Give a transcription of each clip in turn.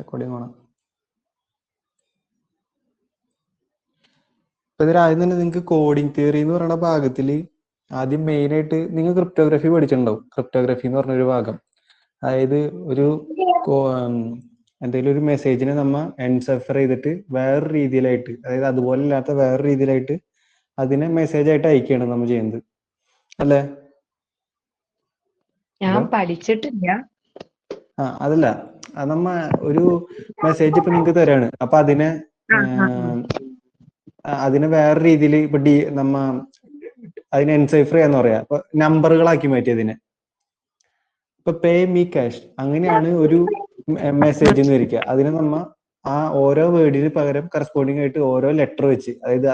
Recording വേണം. ഇപ്പൊ ഇതിൽ ആദ്യം തന്നെ നിങ്ങൾക്ക് കോഡിംഗ് തിയറി എന്ന് പറയുന്ന ഭാഗത്തിൽ ആദ്യം മെയിൻ ആയിട്ട് നിങ്ങൾ ക്രിപ്റ്റോഗ്രഫി പഠിച്ചിട്ടുണ്ടാവും. ക്രിപ്റ്റോഗ്രഫി എന്ന് പറഞ്ഞൊരു ഭാഗം, അതായത് ഒരു എന്തെങ്കിലും ഒരു മെസ്സേജിനെ നമ്മൾ എൻസഫർ ചെയ്തിട്ട് വേറൊരു രീതിയിലായിട്ട്, അതായത് അതുപോലെ ഇല്ലാത്ത വേറൊരു രീതിയിലായിട്ട് അതിനെ മെസ്സേജ് ആയിട്ട് അയക്കുകയാണ് നമ്മൾ ചെയ്യുന്നത്, അല്ലേ? ഞാൻ പഠിച്ചിട്ടില്ല. അതല്ല, അത് നമ്മ ഒരു മെസ്സേജ് ഇപ്പൊ നിങ്ങൾക്ക് തരാണ്, അപ്പൊ അതിനെ വേറെ രീതിയിൽ ഇപ്പൊ നമ്മ അതിനെ എൻസൈഫർ ചെയ്യാന്ന് പറയാ, ഇപ്പൊ നമ്പറുകളാക്കി മാറ്റി അതിനെ. ഇപ്പൊ പേ മീ ക്യാഷ് അങ്ങനെയാണ് ഒരു മെസ്സേജ് എന്ന് വരിക. അതിനെ നമ്മ ആ ഓരോ വേർഡിന് പകരം കറസ്പോണ്ടിങ് ആയിട്ട് ഓരോ ലെറ്റർ വെച്ച്, അതായത്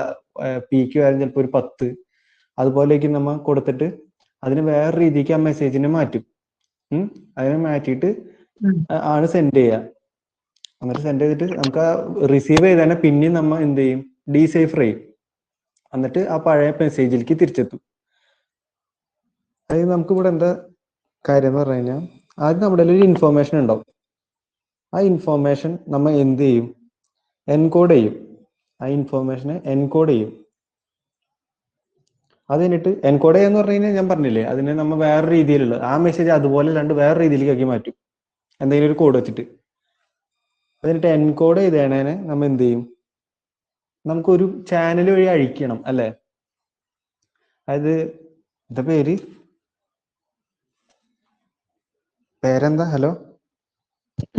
പിക്ക് വരാൻ ചിലപ്പോൾ ഒരു 10 അതുപോലെയൊക്കെ നമ്മ കൊടുത്തിട്ട് അതിന് വേറെ രീതിക്ക് ആ മെസ്സേജിനെ മാറ്റും. അതിനെ മാറ്റിയിട്ട് ആണ് സെൻഡ് ചെയ്യുക. എന്നിട്ട് സെൻഡ് ചെയ്തിട്ട് നമുക്ക് ആ റിസീവ് ചെയ്തതന്നെ പിന്നെയും നമ്മ എന്ത് ചെയ്യും, ഡീസൈഫർ ചെയ്യും. എന്നിട്ട് ആ പഴയ മെസ്സേജിലേക്ക് തിരിച്ചെത്തും. അതായത് നമുക്ക് ഇവിടെ എന്താ കാര്യം എന്ന് പറഞ്ഞു കഴിഞ്ഞാൽ, ആദ്യം നമ്മുടെ ഒരു ഇൻഫോർമേഷൻ ഉണ്ടാവും. ആ ഇൻഫോർമേഷൻ നമ്മൾ എന്ത് ചെയ്യും, എൻകോഡ് ചെയ്യും. ആ ഇൻഫോർമേഷനെ എൻകോഡ് ചെയ്യും. അത് കഴിഞ്ഞിട്ട് എൻകോഡ് ചെയ്യാന്ന് പറഞ്ഞു കഴിഞ്ഞാൽ ഞാൻ പറഞ്ഞില്ലേ, അതിനെ നമ്മൾ വേറെ രീതിയിലുള്ള ആ മെസ്സേജ് അതുപോലെ അല്ലാണ്ട് വേറെ രീതിയിലേക്ക് മാറ്റും, എന്തെങ്കിലും ഒരു കോഡ് വെച്ചിട്ട്. എന്നിട്ട് എൻകോഡ് ചെയ്തേണേനെ നമ്മൾ എന്ത് ചെയ്യും, നമുക്കൊരു ചാനൽ വഴി അഴിക്കണം, അല്ലേ? അതായത് എന്താ പേരെന്താ? ഹലോ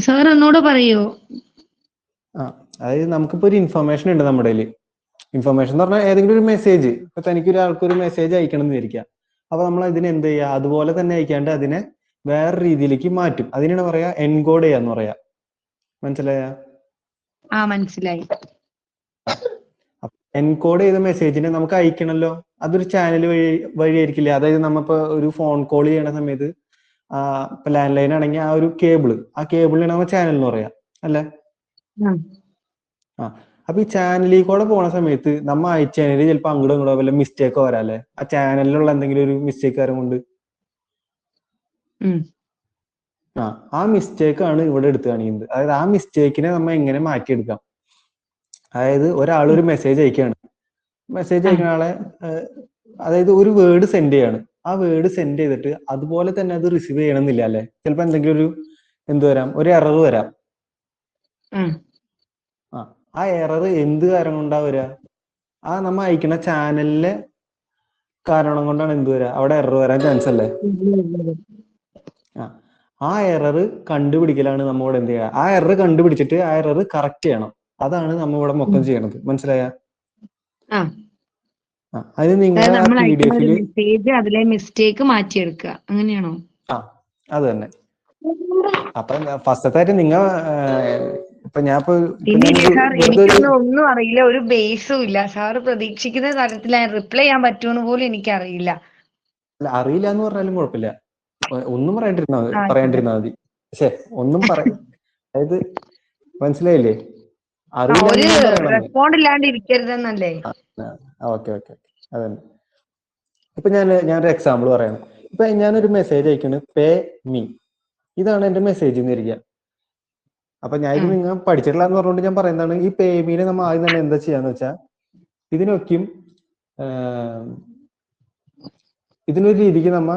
സാർ എന്നോട് പറയോ? അതായത് നമുക്കിപ്പോ ഒരു ഇൻഫർമേഷൻ ഉണ്ട് നമ്മുടെ കയ്യിൽ. ഇൻഫർമേഷൻ എന്ന് പറഞ്ഞാൽ ഏതെങ്കിലും ഒരു മെസ്സേജ്, ഇപ്പൊ തനിക്ക് ഒരാൾക്ക് ഒരു മെസ്സേജ് അയക്കണം എന്ന് വിചാരിക്കുക. അപ്പൊ നമ്മൾ അതിനെ എന്ത് ചെയ്യുക, അതുപോലെ തന്നെ അയക്കാണ്ട് അതിനെ വേറെ രീതിയിലേക്ക് മാറ്റും. അതിനാണ് പറയാ എൻകോഡ് ചെയ്യാന്ന് പറയാ. മനസ്സിലായ? മനസ്സിലായി. എൻകോഡ് ചെയ്ത മെസ്സേജിനെ നമുക്ക് അയക്കണല്ലോ, അതൊരു ചാനൽ വഴിയായിരിക്കില്ലേ. അതായത് നമ്മളിപ്പോ ഒരു ഫോൺ കോൾ ചെയ്യണ സമയത്ത് ഇപ്പൊ ലാൻഡ് ലൈൻ ആണെങ്കിൽ ആ ഒരു കേബിളിനാണ് നമ്മൾ ചാനൽ എന്ന് പറയാം, അല്ലേ? അപ്പൊ ഈ ചാനലിൽ കൂടെ പോണ സമയത്ത് നമ്മ അയച്ചതിൽ ചിലപ്പോൾ അങ്ങോട്ടും ഇങ്ങോട്ടോ വല്ല മിസ്റ്റേക്ക് വരാല്ലേ, ആ ചാനലിലുള്ള എന്തെങ്കിലും ഒരു മിസ്റ്റേക്ക് കാര്യം കൊണ്ട്. ആ മിസ്റ്റേക്ക് ആണ് ഇവിടെ എടുത്തു കാണിക്കുന്നത്. അതായത് ആ മിസ്റ്റേക്കിനെ നമ്മൾ എങ്ങനെ മാറ്റിയെടുക്കാം. അതായത് ഒരാളൊരു മെസ്സേജ് അയക്കുകയാണ്, മെസ്സേജ് അയക്കുന്ന ആളെ അതായത് ഒരു വേർഡ് സെൻഡ് ചെയ്യാണ്. ആ വേർഡ് സെൻഡ് ചെയ്തിട്ട് അതുപോലെ തന്നെ അത് റിസീവ് ചെയ്യണമെന്നില്ല, അല്ലെ? ചിലപ്പോൾ എന്തെങ്കിലും ഒരു എറർ വരാം. ആ എറർ എന്ത് കാരണം കൊണ്ടാ വരിക? ആ നമ്മ അയക്കുന്ന ചാനലിലെ കാരണം കൊണ്ടാണ് എന്ത് വരിക, അവിടെ എറർ വരാൻ ചാൻസ് അല്ലേ? ആ എറർ കണ്ടുപിടിക്കലാണ് നമ്മളിവിടെ എന്ത് ചെയ്യുക. ആ എറർ കണ്ടുപിടിച്ചിട്ട് ആ എറർ കറക്റ്റ് ചെയ്യണം. അതാണ് നമ്മ ഇവിടെ മൊത്തം ചെയ്യണത്. മനസ്സിലായ? അത് നിങ്ങളുടെ മെസ്സേജ് അതിലെ മിസ്റ്റേക്ക് മാറ്റിയെടുക്കുക, അങ്ങനെയാണോ? അത് തന്നെ. അപ്പൊ ഫസ്റ്റത്തെ ആയിട്ട് നിങ്ങൾ ഇപ്പൊ എനിക്കൊന്നും ഒന്നും അറിയില്ല, ഒരു ബേസും ഇല്ല. സാറ് പ്രതീക്ഷിക്കുന്ന തരത്തിൽ റിപ്ലൈ ചെയ്യാൻ പറ്റുമെന്ന് പോലും എനിക്കറിയില്ല. അറിയില്ല എന്ന് പറഞ്ഞാലും കുഴപ്പമില്ല, ഒന്നും പറയാണ്ടിരുന്നാ മതി. പക്ഷെ ഒന്നും അതായത് മനസ്സിലായില്ലേ? റെസ്പോണ്ട് ഇല്ലാണ്ട് ഇരിക്കരുതെന്നല്ലേ? ഓക്കെ അതന്നെ. ഇപ്പൊ ഞാനൊരു എക്സാമ്പിൾ പറയണം. ഇപ്പൊ ഞാനൊരു മെസ്സേജ് അയക്കണ്, പേ മീ, ഇതാണ് എന്റെ മെസ്സേജ് എന്നിരിക്കുക. അപ്പൊ ഞാൻ ഇത് നിങ്ങൾ പഠിച്ചിട്ടില്ല എന്ന് പറഞ്ഞുകൊണ്ട് ഞാൻ പറയുന്നതാണ്. ഈ പേ മീനെ നമ്മൾ ആദ്യം തന്നെ എന്താ ചെയ്യാന്ന് വെച്ചാൽ, ഇതിനൊക്കെയും ഇതിനൊരു രീതിക്ക് നമ്മ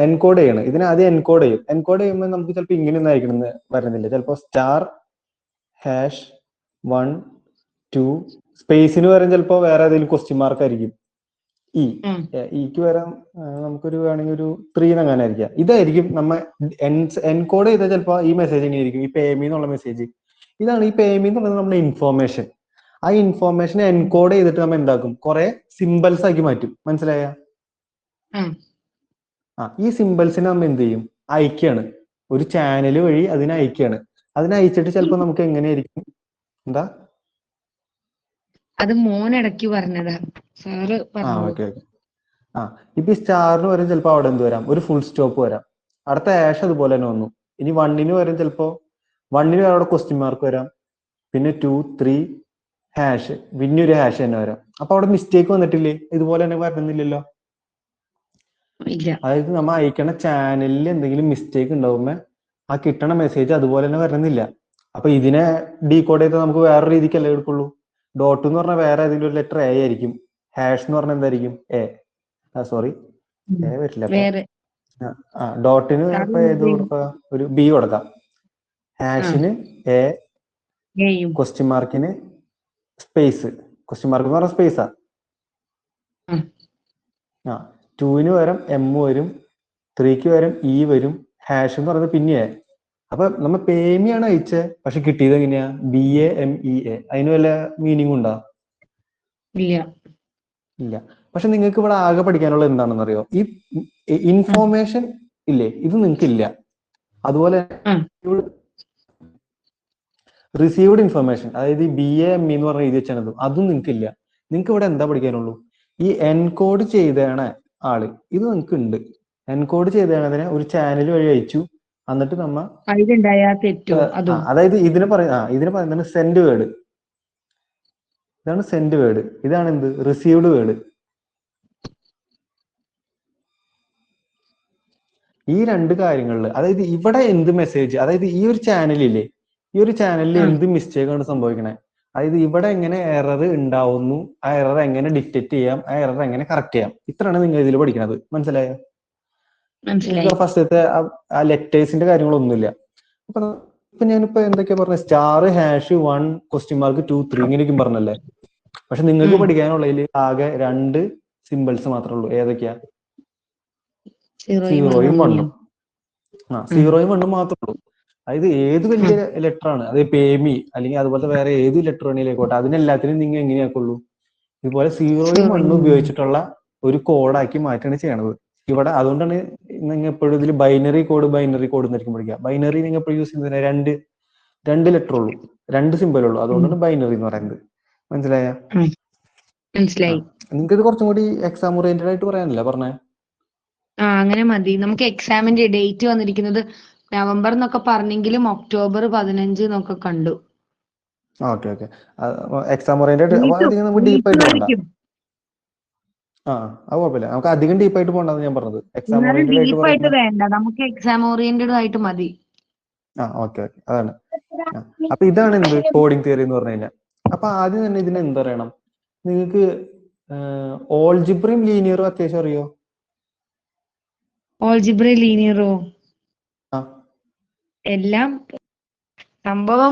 എൻകോഡ് ചെയ്യണം. ഇതിനെ ആദ്യം എൻകോഡ് ചെയ്യും. എൻകോഡ് ചെയ്യുമ്പോൾ നമുക്ക് ചിലപ്പോൾ ഇങ്ങനെയൊന്നും അയക്കണമെന്ന് വരുന്നില്ല. ചിലപ്പോൾ *1 2 സ്പേസിന് വരാൻ ചിലപ്പോൾ വേറെ ഏതെങ്കിലും ക്വസ്റ്റ്യൻ മാർക്ക് ആയിരിക്കും. ഇക്ക് വരാൻ നമുക്കൊരു വേണമെങ്കിൽ ഒരു 3 അങ്ങനെ ആയിരിക്കാം. ഇതായിരിക്കും നമ്മ എൻകോഡ് ചെയ്താൽ ചിലപ്പോൾ ഈ മെസ്സേജ് എങ്ങനെയായിരിക്കും, ഈ പേമി എന്നുള്ള മെസ്സേജ്. ഇതാണ് ഈ പേമി എന്നുള്ളത് നമ്മുടെ ഇൻഫോർമേഷൻ. ആ ഇൻഫോർമേഷൻ എൻകോഡ് ചെയ്തിട്ട് നമ്മൾ എന്താക്കും, കുറെ സിമ്പിൾസ് ആക്കി മാറ്റും. മനസ്സിലായ? ഈ സിമ്പിൾസിനെ നമ്മൾ എന്ത് ചെയ്യും, അയക്കുകയാണ്. ഒരു ചാനൽ വഴി അതിനെ അയക്കുകയാണ്. അതിനെ അയച്ചിട്ട് ചിലപ്പോൾ നമുക്ക് എങ്ങനെയായിരിക്കും, എന്താ അത് മോനിടയ്ക്ക് പറഞ്ഞതാ സാറ്. ഇപ്പൊ ഈ സ്റ്റാറിന് വരും ചിലപ്പോ അവിടെ എന്ത് വരാം, ഒരു ഫുൾ സ്റ്റോപ്പ് വരാം. അടുത്ത ആഷ് അതുപോലെ തന്നെ വന്നു. ഇനി 1 വരും, ചിലപ്പോ 1 അവിടെ ക്വസ്റ്റ്യൻ മാർക്ക് വരാം. പിന്നെ 2 3 ഹാഷ്, പിന്നെ ഒരു ഹാഷ് തന്നെ വരാം. അപ്പൊ അവിടെ മിസ്റ്റേക്ക് വന്നിട്ടില്ലേ? ഇതുപോലെ തന്നെ വരുന്നില്ലല്ലോ. അതായത് നമ്മൾ അയക്കണ ചാനലിൽ എന്തെങ്കിലും മിസ്റ്റേക്ക് ഉണ്ടാവുമ്പോ ആ കിട്ടണ മെസ്സേജ് അതുപോലെ തന്നെ വരുന്നില്ല. അപ്പൊ ഇതിനെ ഡീകോഡ് ചെയ്താൽ നമുക്ക് വേറെ രീതിക്കല്ലേ എടുക്കുള്ളൂ. ഡോട്ട് എന്ന് പറഞ്ഞാൽ വേറെ ഏതെങ്കിലും ഒരു ലെറ്റർ എ ആയിരിക്കും, ഹാഷ് എന്ന് പറഞ്ഞാൽ എന്തായിരിക്കും എ, സോറി എ വരില്ല. അപ്പൊ വേറെ ഡോട്ടിന് ഇപ്പൊ ഏത് കൊടുക്കാം, ഒരു ബി കൊടുക്കാം. ഹാഷിന് എ, ക്വസ്റ്റ്യൻ മാർക്കിന് സ്പേസ്, ക്വസ്റ്റ്യൻ മാർക്ക് എന്ന് പറഞ്ഞാൽ സ്പേസാ. ടൂവിന് പകരം എം വരും, 3ക്ക് പകരം ഇ വരും, ഹാഷ് എന്ന് പറയുന്നത് പിന്നെ. അപ്പൊ നമ്മ പേമിയാണ് അയച്ചത്, പക്ഷെ കിട്ടിയത് എങ്ങനെയാ BAMEA. അതിന് വല്ല മീനിങ് ഉണ്ടോ? ഇല്ല. പക്ഷെ നിങ്ങൾക്ക് ഇവിടെ ആകെ പഠിക്കാനുള്ള എന്താണെന്ന് അറിയോ, ഈ ഇൻഫോർമേഷൻ ഇല്ലേ, ഇത് നിങ്ങൾക്ക് ഇല്ല. അതുപോലെ റിസീവ്ഡ് ഇൻഫർമേഷൻ, അതായത് ഈ BAME എന്ന് പറഞ്ഞ എഴുതി വെച്ചാൽ അതും നിങ്ങൾക്ക് ഇല്ല. നിങ്ങൾക്ക് ഇവിടെ എന്താ പഠിക്കാനുള്ളൂ, ഈ എൻകോഡ് ചെയ്തേണ ആള് ഇത് നിങ്ങൾക്ക് ഉണ്ട്. എൻകോഡ് ചെയ്തതിനെ ഒരു ചാനൽ വഴി അയച്ചു, എന്നിട്ട് നമ്മ അതായത് ഇതിനെ പറയുന്നതാണ് സെൻഡ് വേർഡ്. ഇതാണ് സെൻഡ് വേർഡ്, ഇതാണ് എന്ത് റിസീവ്ഡ് വേർഡ്. ഈ രണ്ട് കാര്യങ്ങളിൽ, അതായത് ഇവിടെ എന്ത് മെസ്സേജ്, അതായത് ഈ ഒരു ചാനലില്ലേ, ഈ ഒരു ചാനലിൽ എന്ത് മിസ്റ്റേക്ക് ആണ് സംഭവിക്കണേ, അതായത് ഇവിടെ എങ്ങനെ എറർ ഉണ്ടാവുന്നു, ആ എറർ എങ്ങനെ ഡിറ്റക്ട് ചെയ്യാം, ആ എറർ എങ്ങനെ കറക്റ്റ് ചെയ്യാം, ഇത്രയാണ് നിങ്ങൾ ഇതിൽ പഠിക്കുന്നത്. മനസ്സിലായോ? ഫസ്റ്റത്തെ ആ ലെറ്റേഴ്സിന്റെ കാര്യങ്ങളൊന്നുമില്ല. അപ്പൊ ഞാനിപ്പോ എന്തൊക്കെയാ പറഞ്ഞത്, സ്റ്റാർ, ഹാഷ്, 1, ക്വസ്റ്റ്യൻ മാർക്ക് 2, 3 ഇങ്ങനെയൊക്കെ പറഞ്ഞല്ലേ. പക്ഷെ നിങ്ങൾക്ക് പഠിക്കാനുള്ളതിൽ ആകെ 2 സിമ്പിൾസ് മാത്രമേ ഉള്ളൂ. ഏതൊക്കെയാ? 0യും 1ഉം. 0യും 1ഉം മാത്രമേ ഉള്ളൂ. അതായത് ഏത് വലിയ ലെറ്റർ ആണ്, അത് പേമി അല്ലെങ്കിൽ അതുപോലത്തെ വേറെ ഏത് ലെറ്റർ വേണേലായിക്കോട്ടെ, അതിനെല്ലാത്തിനും നിങ്ങൾ എങ്ങനെയാക്കുള്ളൂ, ഇതുപോലെ 0യും 1ഉം ഉപയോഗിച്ചിട്ടുള്ള ഒരു കോഡാക്കി മാറ്റാണ് ചെയ്യണത് ഇവിടെ. അതുകൊണ്ടാണ് നിങ്ങൾ എപ്പോഴും ഇതിൽ ബൈനറി കോഡ് എന്നായിരിക്കും പഠിക്കുക. ബൈനറി നിങ്ങൾ എപ്പോഴും യൂസ് ചെയ്യുന്നത് രണ്ട് ലെറ്റർ ഉള്ളൂ, 2 സിമ്പിൾ ഉള്ളൂ, അതുകൊണ്ടാണ് ബൈനറി എന്ന് പറയുന്നത്. മനസ്സിലായ? നിങ്ങൾക്ക് ഇത് കുറച്ചും കൂടി എക്സാം ഓറിയന്റഡ് ആയിട്ട് പറയാനല്ലേ പറഞ്ഞേ? അങ്ങനെ മതി. നമുക്ക് എക്സാമിന്റെ ഡേറ്റ് വന്നിരിക്കുന്നത് നവംബർ എന്നൊക്കെ പറഞ്ഞെങ്കിലും ഒക്ടോബർ 15 എന്നൊക്കെ കണ്ടു. Okay exam oriented. അപ്പൊ അധികം നമുക്ക് ഡീപ്പായിട്ട് പോകണ്ട. അത് കുഴപ്പമില്ല, നമുക്ക് അധികം ഡീപ്പായിട്ട് പോകണ്ടെന്ന് ഞാൻ പറഞ്ഞത്. എക്സാം ഓറിയന്റഡ് ആയിട്ട് വേണ്ട, നമുക്ക് എക്സാം ഓറിയന്റഡ് ആയിട്ട് മതി. ഓക്കെ അതാണ്. അപ്പൊ ഇതാണ് എന്ത് കോഡിംഗ് തിയറി എന്ന് പറഞ്ഞു കഴിഞ്ഞാൽ. അപ്പൊ ആദ്യം തന്നെ ഇതിന് എന്താ അറിയണം നിങ്ങൾക്ക്? ഓൾജിബ്രയും ലീനിയറും അത്യാവശ്യം അറിയോ? ഓൾജിബ്രയും ലീനിയറോ? എല്ലാം സംഭവം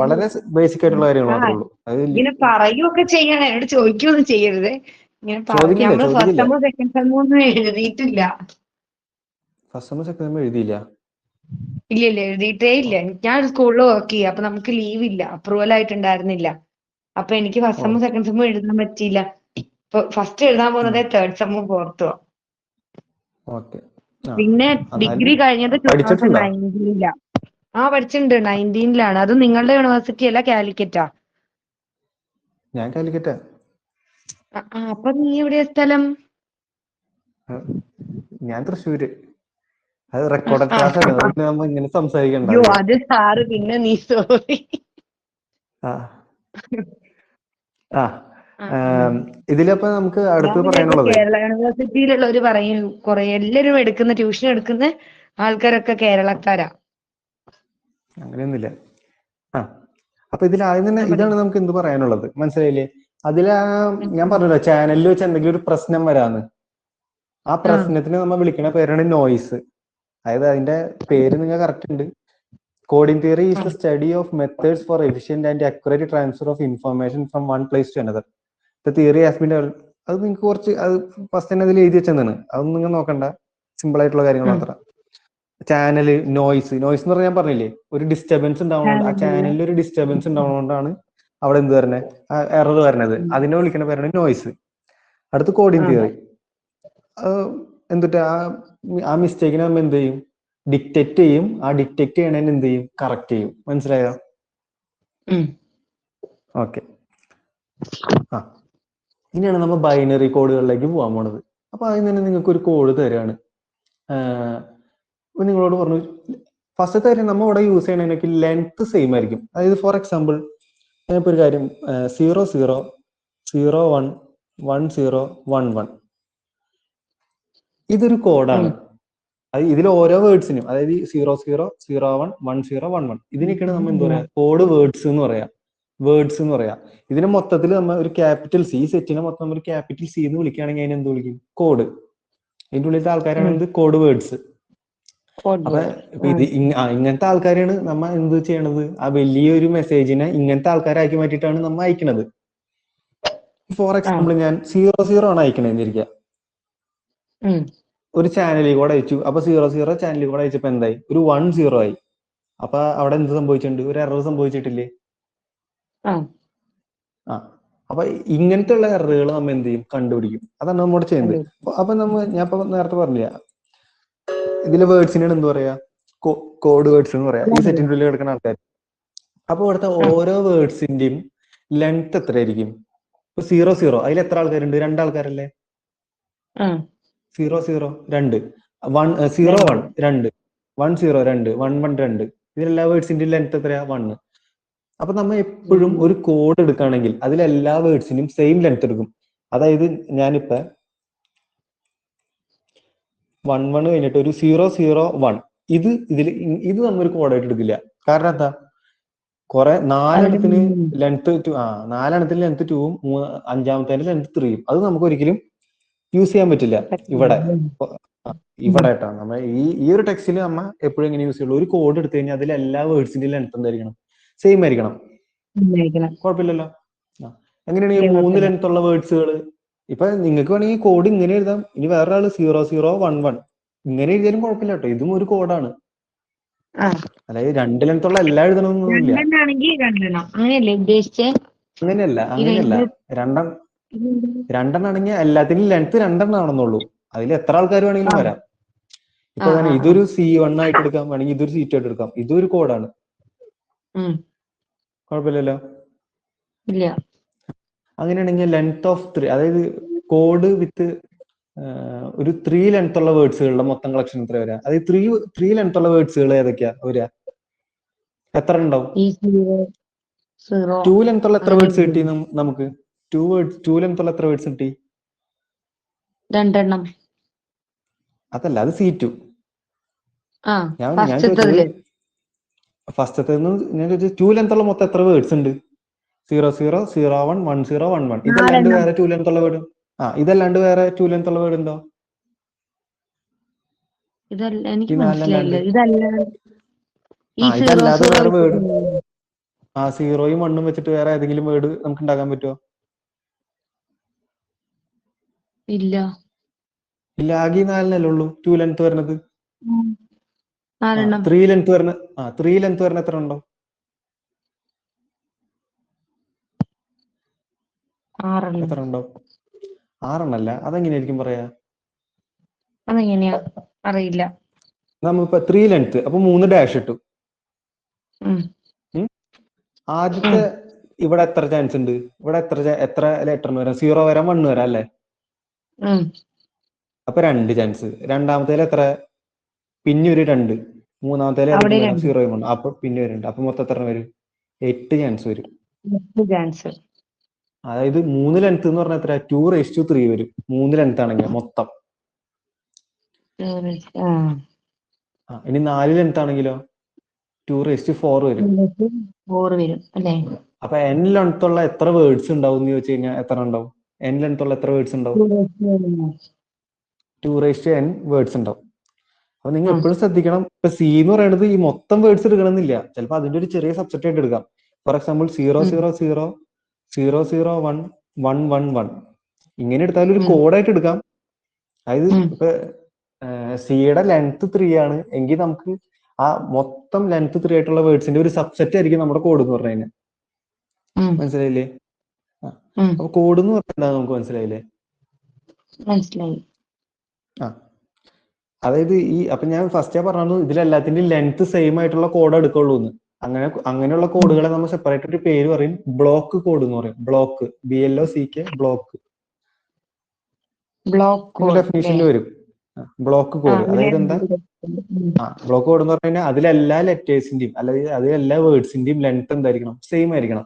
വളരെ ബേസിക് ആയിട്ടുള്ള കാര്യങ്ങൾ മാത്രമേ ഉള്ളൂ. ഇങ്ങനെ പറയുകയൊക്കെ ചെയ്യണം, എന്നോട് ചോദിക്കുകയൊന്നും ചെയ്യരുത്. ഇങ്ങനെ നമ്മള് ഫസ്റ്റ് സെമ്മോ സെക്കൻഡ് സെമ്മോ ഒന്നും എഴുതിയിട്ടില്ല. ഫസ്റ്റ് സെമ്മോ സെക്കൻഡ് സെമ്മോ എഴുതിയില്ല? ഇല്ല എഴുതിയിട്ടേ ഇല്ല. ഞാൻ ഒരു സ്കൂളിൽ വർക്ക് ചെയ്യാം, അപ്പൊ നമുക്ക് ലീവ് ഇല്ല, അപ്രൂവൽ ആയിട്ടുണ്ടായിരുന്നില്ല. അപ്പൊ എനിക്ക് ഫസ്റ്റ് സെമ്മോ സെക്കൻഡ് സെമ്മോ എഴുതാൻ പറ്റിയില്ല. ഇപ്പൊ ഫസ്റ്റ് എഴുതാൻ പോകുന്നത് തേർഡ് സെമ്മോ ഫോർത്തോ. പിന്നെ ഡിഗ്രി കഴിഞ്ഞത് 2019 പഠിച്ചിട്ടുണ്ട്. 19 അത് നിങ്ങളുടെ യൂണിവേഴ്സിറ്റി അല്ല, കാലിക്കറ്റാ? ഞാൻ കാലിക്കറ്റാ. അപ്പൊ നീ എവിടെയാ സ്ഥലം? ഞാൻ തൃശ്ശൂര്. അത് റെക്കോർഡ് ക്ലാസ് അല്ലേ, അതുകൊണ്ട് നമ്മൾ ഇങ്ങനെ സംസാരിക്കണ്ട. അത് സാറ് പിന്നെ നീ സോറി. ഇതിലപ്പോ നമുക്ക് അടുത്ത് പറയാനുള്ളത്, കേരള യൂണിവേഴ്സിറ്റിയിലുള്ളവര് പറയും കുറെ എല്ലാരും ട്യൂഷൻ എടുക്കുന്ന ആൾക്കാരൊക്കെ കേരളക്കാരാ. അങ്ങനെയൊന്നുമില്ല. അപ്പൊ ഇതിലാദ്യം തന്നെ ഇതാണ് നമുക്ക് എന്ത് പറയാനുള്ളത്, മനസ്സിലായില്ലേ? ഞാൻ പറഞ്ഞല്ലോ ചാനലിൽ വെച്ച് എന്തെങ്കിലും ഒരു പ്രശ്നം വരാന്ന്, ആ പ്രശ്നത്തിന് നമ്മൾ വിളിക്കുന്ന പേരാണ് നോയ്സ്. അതായത് അതിന്റെ പേര് നിങ്ങൾ കറക്റ്റ് ഉണ്ട്. Coding theory is the study of methods for efficient and accurate transfer of information from one place to another. The theory has been അത് നിങ്ങൾക്ക് കുറച്ച് അത് ഫസ്റ്റ് തന്നെ അതിൽ എഴുതി വെച്ചതാണ്, അതൊന്നും നിങ്ങൾ നോക്കണ്ട, സിമ്പിൾ ആയിട്ടുള്ള കാര്യങ്ങൾ മാത്രം. ചാനല് നോയ്സ് എന്ന് പറഞ്ഞാൽ ഞാൻ പറഞ്ഞില്ലേ, ഒരു ഡിസ്റ്റർബൻസ് ഉണ്ടാവുന്നതുകൊണ്ട്, ആ ചാനലിൽ ഒരു ഡിസ്റ്റർബൻസ് ഉണ്ടാവുന്നതുകൊണ്ടാണ് അവിടെ എന്ത് വരുന്നത്, എറർ വരുന്നത്. അതിനെ വിളിക്കുന്ന പേരാണ് നോയ്സ്. അടുത്ത് കോഡിംഗ് തിയറി. എന്നിട്ട് ആ മിസ്റ്റേക്കിനെ നമ്മൾ എന്ത് ചെയ്യും, ഡിറ്റക്ട് ചെയ്യും. ആ ഡിറ്റക്ട് ചെയ്യണതിന് എന്ത് ചെയ്യും, കറക്റ്റ് ചെയ്യും. മനസ്സിലായോ? ഓക്കെ. ഇനിയാണ് നമ്മൾ ബൈനറി കോഡുകളിലേക്ക് പോകാൻ പോണത്. അപ്പൊ അതിന് തന്നെ നിങ്ങൾക്ക് ഒരു കോഡ് തരാണ്. നിങ്ങളോട് പറഞ്ഞു ഫസ്റ്റത്തെ കാര്യം, നമ്മൾ ഇവിടെ യൂസ് ചെയ്യണമെങ്കിൽ ലെങ്ത് സെയിം ആയിരിക്കും. അതായത് ഫോർ എക്സാമ്പിൾ ഞാനിപ്പോ ഒരു കാര്യം 00011011 ഇതൊരു കോഡാണ്. അത് ഇതിൽ ഓരോ വേർഡ്സിനും, അതായത് 00, 01, 10, 11 ഇതിനൊക്കെയാണ് നമ്മൾ എന്താ പറയാ കോഡ് വേർഡ്സ് എന്ന് പറയാ. വേർഡ്സ് എന്ന് പറയാ. ഇതിന് മൊത്തത്തിൽ നമ്മൾ ഒരു ക്യാപിറ്റൽ സി, സെറ്റിനെ മൊത്തം ഒരു ക്യാപിറ്റൽ സി എന്ന് വിളിക്കുകയാണെങ്കിൽ അതിനെ എന്ത് വിളിക്കും? കോഡ്. ഇതിന്റെ ഉള്ളിലത്തെ ആൾക്കാരാണ് എന്ത്? Code words. അപ്പൊ ഇങ്ങനത്തെ ആൾക്കാരാണ് നമ്മ എന്ത് ചെയ്യണത്? ആ വലിയൊരു മെസ്സേജിനെ ഇങ്ങനത്തെ ആൾക്കാരാക്കി മാറ്റിയിട്ടാണ് നമ്മ അയക്കണത്. ഫോർ എക്സാമ്പിൾ ഞാൻ 00 ആണ് അയക്കണെന്നിരിക്കുക. ഒരു ചാനലിൽ കൂടെ അയച്ചു. അപ്പൊ 00 ചാനലിൽ കൂടെ അയച്ചപ്പോ എന്തായി? ഒരു 10 ആയി. അപ്പൊ അവിടെ എന്ത് സംഭവിച്ചിട്ടുണ്ട്? ഒരു എറർ സംഭവിച്ചിട്ടില്ലേ? അപ്പൊ ഇങ്ങനത്തെ ഉള്ള എററുകൾ നമ്മ എന്ത് ചെയ്യും? കണ്ടുപിടിക്കും. അതാണ് നമ്മോട് ചെയ്യുന്നത്. അപ്പൊ ഞാൻ ഇപ്പൊ നേരത്തെ പറഞ്ഞില്ല, ഇതിലെ വേർഡ്സിനാണ് എന്ത് പറയാ? കോഡ് വേർഡ്സ് എന്ന് പറയാം, ഈ സെറ്റിന്റെ ഉള്ളിൽ കിടക്കുന്ന ആൾക്കാർ. അപ്പൊ ഇവിടുത്തെ ഓരോ വേർഡ്സിന്റെയും ലെങ്ത് എത്രയായിരിക്കും? ഇപ്പൊ 00 അതിൽ എത്ര ആൾക്കാരുണ്ട്? 2 ആൾക്കാരല്ലേ? 00 2, 01 2, 10 2, 11 2. ഇതിലെല്ലാ വേർഡ്സിന്റെയും ലെങ്ത് എത്രയാ? 1. അപ്പൊ നമ്മൾ എപ്പോഴും ഒരു കോഡ് എടുക്കുകയാണെങ്കിൽ അതിലെല്ലാ വേർഡ്സിനും സെയിം ലെങ്ത് എടുക്കും. അതായത് ഞാനിപ്പോ 11 കഴിഞ്ഞിട്ട് ഒരു 001 ഇത് നമ്മൊരു കോഡായിട്ട് എടുക്കില്ല. കാരണം എന്താ? കുറെ നാലെണ്ണത്തിന് ലെങ്ത് 2ഉം അഞ്ചാമത്തെ ലെങ്ത് 3ഉം അത് നമുക്ക് ഒരിക്കലും യൂസ് ചെയ്യാൻ പറ്റില്ല. ഇവിടെ ആയിട്ടാണ് നമ്മ ഈ ഒരു ടെക്സ്റ്റിൽ നമ്മ എപ്പോഴും എങ്ങനെ യൂസ് ചെയ്യുള്ളൂ? ഒരു കോഡ് എടുത്തു കഴിഞ്ഞാൽ അതിൽ എല്ലാ വേർഡ്സിന്റെ ലെങ്ത് എന്തായിരിക്കണം? സെയിം ആയിരിക്കണം. കുഴപ്പമില്ലല്ലോ. അങ്ങനെയാണ് ഈ 3 ലെങ്ത് ഉള്ള വേർഡ്സുകൾ. ഇപ്പൊ നിങ്ങൾക്ക് വേണമെങ്കിൽ കോഡ് ഇങ്ങനെ എഴുതാം. ഇനി വേറൊരാള് 0011 ഇങ്ങനെ എഴുതിയാലും കുഴപ്പമില്ല കേട്ടോ. ഇതും ഒരു കോഡാണ്. അതായത് 2 ലെങ്ത് ഉള്ള എല്ലാം എഴുതണമെന്നൊന്നുമില്ല. അങ്ങനെയല്ല. രണ്ടെണ്ണാണെങ്കിൽ എല്ലാത്തിനും ലെങ്ത് 2 ആണെന്നുള്ളൂ. അതിൽ എത്ര ആൾക്കാർ വേണമെങ്കിലും വരാം. ഇപ്പൊ തന്നെ ഇതൊരു C1 ആയിട്ട് എടുക്കാം, വേണമെങ്കിൽ ഇതൊരു C2 ആയിട്ട് എടുക്കാം. ഇതൊരു കോഡാണ്. കുഴപ്പമില്ലല്ലോ. അങ്ങനെയാണെങ്കിൽ ലെങ്ത് ഓഫ് 3, അതായത് കോഡ് വിത്ത് ഒരു 3 ലെങ്ത് ഉള്ള വേർഡ്സുകളുടെ മൊത്തം കളക്ഷൻ എത്ര വരാ? അത് 3 ലെങ്ത് ഉള്ള വേർഡ്സുകൾ ഏതൊക്കെയാ വരാ? എത്ര ഉണ്ടാവും? 2 ലെങ്ത് ഉള്ള എത്ര വേർഡ്സ് കിട്ടി നമുക്ക്? 2 ലെങ്ത് ഉള്ള എത്ര വേർഡ്സ് കിട്ടി? 2 അതല്ല, അത് C2. ഫസ്റ്റത്തെ ഞാൻ ചോദിച്ചത് 2 ലെങ്ത് ഉള്ള മൊത്തം എത്ര വേർഡ്സ് ഉണ്ട്? 00, 01, 10, 11 ഇതല്ലാണ്ട് വേറെ 2 ലെങ്ത് ഉള്ള വേർഡ്? ഇതല്ലാണ്ട് വേറെ 2 ലെങ്ത് ഉള്ള വേർഡ് ഉണ്ടോ? ഇതല്ലാതെ വേറെ വേർഡ്? 0യും 1ഉം വെച്ചിട്ട് വേറെ ഏതെങ്കിലും വേർഡ് നമുക്ക് ഉണ്ടാക്കാൻ പറ്റുമോ? ഇല്ല. ആകെ 4 ഉള്ളൂ 2 ലെങ്ത് വരുന്നത്. 3 ലെങ്ത് വരുന്ന എത്ര ഉണ്ടോ? 6 എത്ര ഉണ്ടോ? 6 അതെങ്ങനെയായിരിക്കും പറയാ? അതെങ്ങനെയാ? അറിയില്ല. നമ്മളിപ്പോ 3 ലെങ്ത് അപ്പൊ 3 ഡാഷ് ഇട്ടു. ആദ്യത്തെ ഇവിടെ എത്ര ചാൻസ് ഉണ്ട്? ഇവിടെ എത്ര ലെറ്ററിന് വരാം? 0 വരാം, 1 വരാം അല്ലേ? അപ്പൊ 2 ചാൻസ്. രണ്ടാമത്തേൽ എത്ര? പിന്നെ ഒരു 2. മൂന്നാമത്തേൽ ഏതൊക്കെ വരാം? 0യും 1. അപ്പൊ പിന്നെ ഒരു 2. അപ്പൊ മൊത്തം എത്ര വരും? 8 ചാൻസ് വരും. അതായത് 3 ലെങ്ത് എന്ന് പറഞ്ഞാൽ എത്ര? 2⁻³ വരും. 3 ലെങ്ത് ആണെങ്കിൽ മൊത്തം. ഇനി 4 ലെങ്ത് ആണെങ്കിലോ 2⁻4 വരും. അപ്പൊ n ലെങ്ത് ഉള്ള എത്ര വേർഡ്സ് ഉണ്ടാവും എന്ന് ചോദിച്ചു കഴിഞ്ഞാൽ എത്ര ഉണ്ടാവും? n ലെങ്ത് ഉള്ള എത്ര വേർഡ്സ് ഉണ്ടാവും? 2n വേർഡ്സ് ഉണ്ടാവും. അപ്പൊ നിങ്ങൾ എപ്പോഴും ശ്രദ്ധിക്കണം, ഇപ്പൊ C എന്ന് പറയുന്നത് ഈ മൊത്തം വേർഡ്സ് എടുക്കണമെന്നില്ല. ചിലപ്പോൾ അതിന്റെ ഒരു ചെറിയ സബ്സെറ്റ് ആയിട്ട് എടുക്കാം. ഫോർ എക്സാമ്പിൾ 000, 001, 111 ഇങ്ങനെ എടുത്താലും ഒരു കോഡായിട്ട് എടുക്കാം. അതായത് ഇപ്പൊ സിയുടെ ലെങ്ത് 3 ആണ് എങ്കിൽ നമുക്ക് ആ മൊത്തം ലെങ്ത് 3 ആയിട്ടുള്ള വേർഡ്സിന്റെ ഒരു സബ്സെറ്റ് ആയിരിക്കും നമ്മുടെ കോഡ് എന്ന് പറഞ്ഞു കഴിഞ്ഞാൽ. മനസ്സിലായില്ലേ? അപ്പൊ കോഡ് എന്ന് പറഞ്ഞാൽ നമുക്ക് മനസ്സിലായില്ലേ? അതായത് അപ്പൊ ഞാൻ ഫസ്റ്റേ പറഞ്ഞു ഇതിലെല്ലാത്തിന്റെയും ലെങ്ത് സെയിം ആയിട്ടുള്ള കോഡ് എടുക്കുള്ളൂ എന്ന്. അങ്ങനെയുള്ള കോഡുകളെ നമ്മൾ സെപ്പറേറ്റ് ഒരു പേര് പറയും, ബ്ലോക്ക് കോഡ് എന്ന് പറയും. Block, BLOCK, block. ഡെഫിനിഷനിൽ വരും ബ്ലോക്ക് കോഡ്. അതായത് എന്താ? ബ്ലോക്ക് കോഡ് എന്ന് പറഞ്ഞു കഴിഞ്ഞാൽ അതിലെല്ലാ ലെറ്റേഴ്സിന്റെയും അല്ലെങ്കിൽ അതിലെല്ലാ വേർഡ്സിന്റെയും ലെങ്ത് എന്തായിരിക്കണം? സെയിം ആയിരിക്കണം.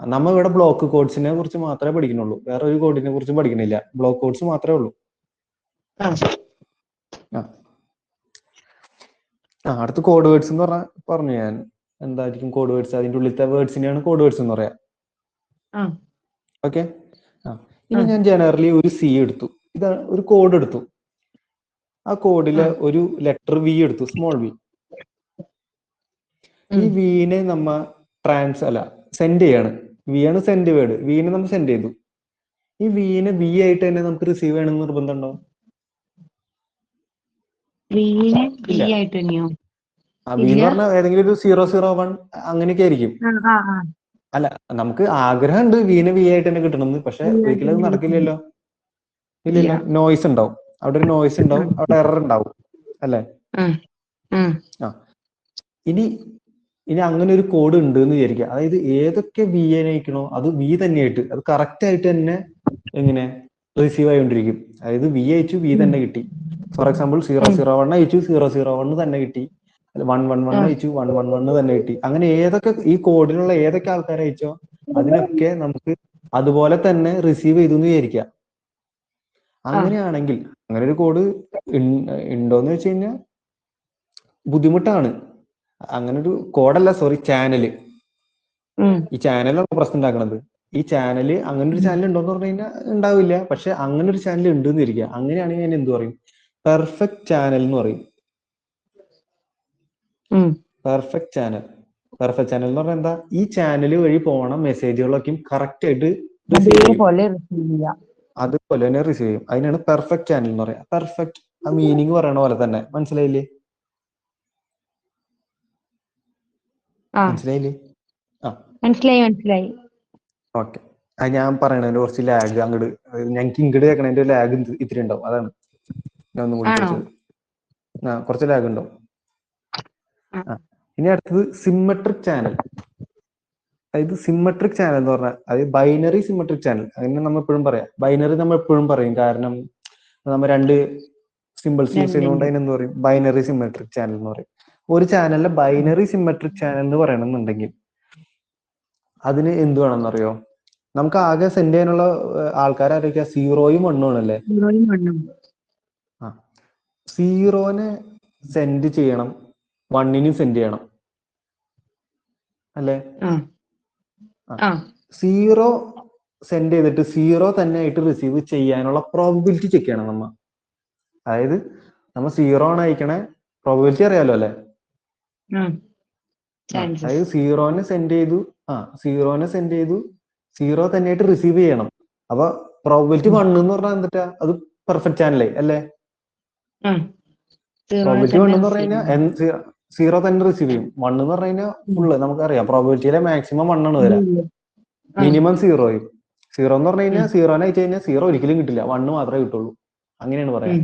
നമ്മൾ ഇവിടെ ബ്ലോക്ക് കോഡ്സിനെ കുറിച്ച് മാത്രമേ പഠിക്കുന്നുള്ളൂ, വേറെ ഒരു കോഡിനെ കുറിച്ചും പഠിക്കുന്നില്ല. ബ്ലോക്ക് കോഡ്സ് മാത്രമേ ഉള്ളൂ. അടുത്ത കോഡ് വേർഡ്സ് എന്ന് പറഞ്ഞു ഞാൻ. എന്തായിരിക്കും കോഡ് വേർഡ്സ്? അതിന്റെ ഉള്ളിലത്തെ വേർഡ്സിനെയാണ് കോഡ് വേർഡ്സ് എന്ന് പറയാം. ഓക്കെ. ഇനി ഞാൻ ജനറലി ഒരു സി എടുത്തു, ഇത് ഒരു കോഡ് എടുത്തു. ആ കോഡിലെ ഒരു ലെറ്റർ വി എടുത്തു, സ്മോൾ വി. ഈ വിനെ നമ്മ സെൻഡ് ചെയ്യാണ്. വി ആണ് സെൻഡ് വേർഡ്. വിനെ നമ്മൾ സെൻഡ് ചെയ്തു. ഈ വിനെ വി ആയിട്ട് തന്നെ നമുക്ക് റിസീവ് ചെയ്യണമെന്ന് നിർബന്ധമുണ്ടോ? വി എന്ന് പറഞ്ഞാൽ ഏതെങ്കിലും ഒരു 001 അങ്ങനെയൊക്കെ ആയിരിക്കും. അല്ല, നമുക്ക് ആഗ്രഹമുണ്ട് വിനെ വി ആയിട്ട് തന്നെ കിട്ടണമെന്ന്, പക്ഷെ ഒരിക്കലും അത് നടക്കില്ലല്ലോ. ഇല്ല, നോയ്സ് ഉണ്ടാവും അവിടെ, ഒരു നോയ്സ് ഉണ്ടാവും അവിടെ, എറർ ഉണ്ടാവും അല്ലെ? ഇനി അങ്ങനെ ഒരു കോഡ് ഉണ്ട് എന്ന് വിചാരിക്കുക. അതായത് ഏതൊക്കെ വി അയക്കണോ അത് വി തന്നെയായിട്ട്, അത് കറക്റ്റ് ആയിട്ട് തന്നെ എങ്ങനെ റിസീവ് ആയിക്കൊണ്ടിരിക്കും. അതായത് വി അയച്ചു, വി തന്നെ കിട്ടി. ഫോർ എക്സാമ്പിൾ 001 അയച്ചു, 001 തന്നെ കിട്ടി. 111 അയച്ചു, 111 തന്നെ കിട്ടി. അങ്ങനെ ഏതൊക്കെ ഈ കോഡിലുള്ള ഏതൊക്കെ ആൾക്കാർ അയച്ചോ അതിനൊക്കെ നമുക്ക് അതുപോലെ തന്നെ റിസീവ് ചെയ്തു എന്ന് വിചാരിക്കുക. അങ്ങനെയാണെങ്കിൽ അങ്ങനെ ഒരു കോഡ് ഉണ്ടോന്ന് വെച്ച് കഴിഞ്ഞാൽ ബുദ്ധിമുട്ടാണ്. അങ്ങനെ ഒരു കോഡല്ല, സോറി, ചാനല്. ഈ ചാനലാണ് പ്രശ്നം ഉണ്ടാക്കുന്നത്. ഈ ചാനല്, അങ്ങനെ ഒരു ചാനൽ ഉണ്ടോന്ന് പറഞ്ഞു കഴിഞ്ഞാൽ ഉണ്ടാവില്ല. പക്ഷെ അങ്ങനെ ഒരു ചാനൽ ഉണ്ട് എന്ന് ഇരിക്കുക. അങ്ങനെയാണെങ്കിൽ ഞാൻ എന്ത് പറയും? പെർഫെക്റ്റ് ചാനൽ എന്ന് പറയും. പെർഫെക്റ്റ് ചാനൽ എന്ന് പറഞ്ഞാൽ എന്താ? ഈ ചാനൽ വഴി പോണ മെസ്സേജുകളൊക്കെ കറക്റ്റ് ആയിട്ട് അതുപോലെ തന്നെ റിസീവ് ചെയ്യും. അതിനാണ് പെർഫെക്റ്റ് ചാനൽ എന്ന് പറയാം. പെർഫെക്റ്റ് ആ മീനിങ് പറയണ പോലെ തന്നെ. മനസ്സിലായില്ലേ? മനസ്സിലായി. ഓക്കെ. ഞാൻ പറയണതിന്റെ കുറച്ച് ലാഗ് അങ്ങോട്ട്, ഞങ്ങൾക്ക് ഇങ്ങോട്ട് കേൾക്കണതിന്റെ ലാഗ് ഇത്തിരി ഉണ്ടാവും. അതാണ് ഞാൻ ഒന്നും കൂടി ചോദിച്ചത്. കുറച്ച് ലാഗ് ഉണ്ടാവും. ഇനി അടുത്തത് സിമ്മട്രിക് ചാനൽ. അതായത് സിമ്മട്രിക് ചാനൽ എന്ന് പറഞ്ഞാൽ അത് ബൈനറി സിമ്മട്രിക് ചാനൽ അങ്ങനെ നമ്മൾ എപ്പോഴും പറയാം. ബൈനറി നമ്മൾ എപ്പോഴും പറയും, കാരണം നമ്മൾ രണ്ട് സിമ്പിൾസ് യൂസ് ചെയ്യുന്നതുകൊണ്ട് അതിനെന്ത് പറയും? ബൈനറി സിമ്മട്രിക് ചാനൽ എന്ന് പറയും. ഒരു ചാനലിലെ ബൈനറി സിമ്മട്രിക് ചാനൽ എന്ന് പറയണമെന്നുണ്ടെങ്കിൽ അതിന് എന്ത് വേണമെന്നറിയോ? നമുക്ക് ആകെ സെൻഡ് ചെയ്യാനുള്ള ആൾക്കാരൊക്കെ 0യും 1ഉം ആണല്ലേ? 0നെ സെൻഡ് ചെയ്യണം, 1നും സെൻഡ് ചെയ്യണം അല്ലേ? 0 സെൻഡ് ചെയ്തിട്ട് 0 തന്നെ ആയിട്ട് റിസീവ് ചെയ്യാനുള്ള പ്രോബിലിറ്റി ചെക്ക് ചെയ്യണം നമ്മ. അതായത് നമ്മൾ 0 ആണ് അയക്കണേ, പ്രോബിലിറ്റി അറിയാലോ അല്ലെ? അതായത് 0നെ സെൻഡ് ചെയ്തു, 0 തന്നെയായിട്ട് റിസീവ് ചെയ്യണം. അപ്പൊ പ്രോബിലിറ്റി 1 എന്ന് പറഞ്ഞാൽ എന്താ? അത് പെർഫെക്റ്റ് ചാനലേ അല്ലേ? പ്രോബിലിറ്റി 1 എന്ന് പറഞ്ഞു കഴിഞ്ഞാൽ 0 തന്നെ റിസീവ് ചെയ്യും. 1 എന്ന് പറഞ്ഞു കഴിഞ്ഞാൽ ഫുള്ള് നമുക്കറിയാം, പ്രോബിലിറ്റിയിലെ മാക്സിമം 1 ആണ് വരാം, മിനിമം 0യും. 0 എന്ന് പറഞ്ഞു കഴിഞ്ഞാൽ 0നെ അയച്ചു കഴിഞ്ഞാൽ 0 ഒരിക്കലും കിട്ടില്ല, 1 മാത്രമേ കിട്ടുള്ളൂ. അങ്ങനെയാണ് പറയാം.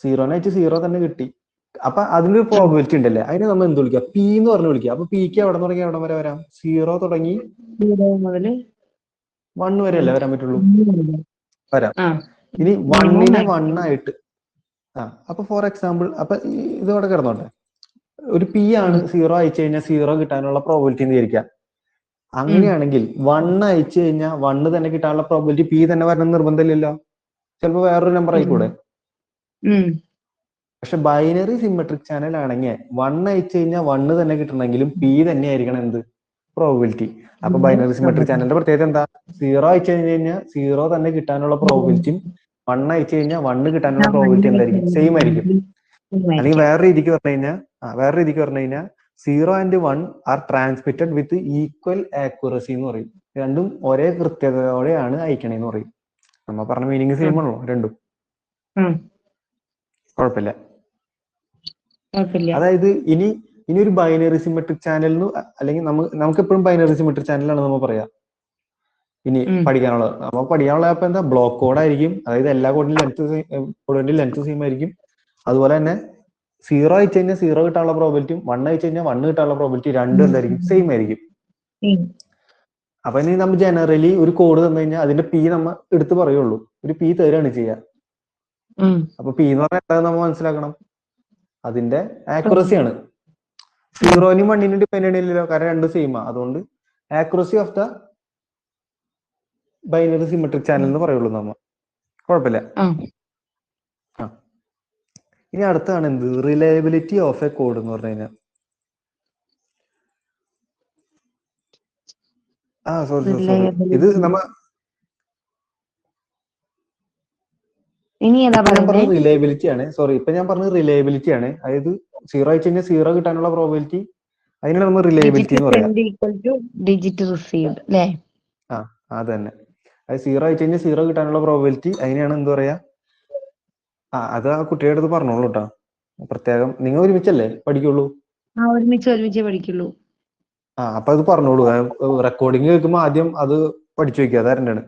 0നെ അയച്ച് 0 തന്നെ കിട്ടി. അപ്പൊ അതിനൊരു പ്രോബിലിറ്റി ഉണ്ടല്ലേ, അതിനെ നമ്മൾ എന്ത് വിളിക്കുക? പി എന്ന് പറഞ്ഞു വിളിക്കുക. അപ്പൊ പിക്ക് എവിടെ തുടങ്ങി എവിടെ വരെ വരാം? 0 തുടങ്ങി 1 വരെ അല്ലേ വരാൻ പറ്റുള്ളൂ? വരാം. ഇനി 1നെ 1 ആയിട്ട് അപ്പൊ ഫോർ എക്സാമ്പിൾ, അപ്പൊ ഇതോടെ കിടന്നോട്ടെ, ഒരു പി ആണ് 0 അയച്ചു കഴിഞ്ഞാൽ 0 കിട്ടാനുള്ള പ്രോബിലിറ്റി എന്ന് വിചാരിക്കാം. അങ്ങനെയാണെങ്കിൽ 1 അയച്ചു കഴിഞ്ഞാൽ 1 തന്നെ കിട്ടാനുള്ള പ്രോബിലിറ്റി പി തന്നെ വരണം നിർബന്ധമില്ലല്ലോ. ചിലപ്പോ വേറൊരു നമ്പർ ആയിക്കൂടെ? പക്ഷെ ബൈനറി സിമെട്രിക് ചാനൽ ആണെങ്കിൽ 1 അയച്ചു കഴിഞ്ഞാൽ 1 തന്നെ കിട്ടണമെങ്കിലും പി തന്നെ ആയിരിക്കണം എന്ത്? പ്രോബിലിറ്റി. അപ്പൊ ബൈനറി സിമെട്രിക് ചാനലിന്റെ പ്രത്യേകത എന്താ? 0 അയച്ചു കഴിഞ്ഞാൽ 0 തന്നെ കിട്ടാനുള്ള പ്രോബിലിറ്റിയും 1 അയച്ചു കഴിഞ്ഞാൽ 1 കിട്ടാനുള്ള പ്രോബിലിറ്റി എന്തായിരിക്കും? സെയിം ആയിരിക്കും. അല്ലെങ്കിൽ വേറെ രീതിക്ക് പറഞ്ഞു കഴിഞ്ഞാൽ 0 and 1 R transmitted with equal accuracy എന്ന് പറയും. രണ്ടും ഒരേ കൃത്യതയോടെയാണ് അയക്കണേന്ന് പറയും. നമ്മ പറഞ്ഞ മീനിങ് സെയിം ആണല്ലോ രണ്ടും? കുഴപ്പമില്ല. അതായത് ഇനി ഒരു ബൈനറി സിമെട്രിക് ചാനൽ, അല്ലെങ്കിൽ നമുക്ക് എപ്പോഴും ബൈനറി സിമെട്രിക് ചാനലാണ് നമ്മൾ പറയാ. ഇനി പഠിക്കാനുള്ളത് നമുക്ക് പഠിക്കാനുള്ള അപ്പൊ എന്താ? ബ്ലോക്ക് കോഡ് ആയിരിക്കും. അതായത് എല്ലാ കോഡിന്റെ ലെങ്ത് സെയിം ആയിരിക്കും. അതുപോലെ തന്നെ 0 അയച്ചു കഴിഞ്ഞാൽ 0 കിട്ടാനുള്ള പ്രോബിലിറ്റിയും 1 അയച്ചു കഴിഞ്ഞാൽ 1 കിട്ടാനുള്ള പ്രോബിലിറ്റി രണ്ടും എന്തായിരിക്കും? സെയിം ആയിരിക്കും. അപ്പൊ ഇനി നമ്മൾ ജനറലി ഒരു കോഡ് തന്നു കഴിഞ്ഞാൽ അതിന്റെ പി നമ്മൾ എടുത്ത് പറയുള്ളൂ, ഒരു പി തരാണ് ചെയ്യുക. അപ്പൊ പി എന്ന് പറഞ്ഞാൽ എന്താ നമ്മൾ മനസ്സിലാക്കണം? അതിന്റെ ആക്യുറസി ആണ്. 0നും 1നും ഡിപെൻഡ് ചെയ്യില്ലല്ലോ, കാരണം രണ്ടും സെയിം ആ. അതുകൊണ്ട് accuracy of the binary symmetric channel എന്ന് പറയുള്ളൂ നമ്മ. കുഴപ്പമില്ല. ഇനി അടുത്താണ് എന്ത് റിലയബിലിറ്റി ഓഫ് എ കോഡ് എന്ന് പറഞ്ഞു കഴിഞ്ഞാൽ സോറി ഇത് നമ്മ ഇനി ഏതാ ഇപ്പൊ ഞാൻ പറയുന്നേ? പറഞ്ഞത് റിലയബിലിറ്റി ആണ്. സോറി, ഇപ്പൊ ഞാൻ പറഞ്ഞത് റിലയബിലിറ്റി ആണ്. അതായത് 0 അയച്ചു കഴിഞ്ഞാൽ 0 കിട്ടാനുള്ള പ്രോബിലിറ്റി, അതിനാണ് നമ്മൾ റിലയബിലിറ്റി എന്ന് പറയാം. ഡിജിറ്റ് റിസീവ്ഡ് അല്ലേ? അത് തന്നെ. അത് 0 അയച്ചു കഴിഞ്ഞാൽ 0 കിട്ടാനുള്ള പ്രോബിലിറ്റി, അതിനെയാണ് എന്ത് പറയാ? അത് ആ കുട്ടിയുടെ അടുത്ത് പറഞ്ഞോളൂ കേട്ടോ. പ്രത്യേകം നിങ്ങൾ ഒരുമിച്ചല്ലേ പഠിക്കുള്ളൂ? ഒരുമിച്ച് പഠിക്കുള്ളൂ. അപ്പൊ അത് പറഞ്ഞോളൂ. റെക്കോർഡിങ് കേൾക്കുമ്പോ ആദ്യം അത് പഠിച്ചു വെക്കുക. അതാരണ്ടാണ്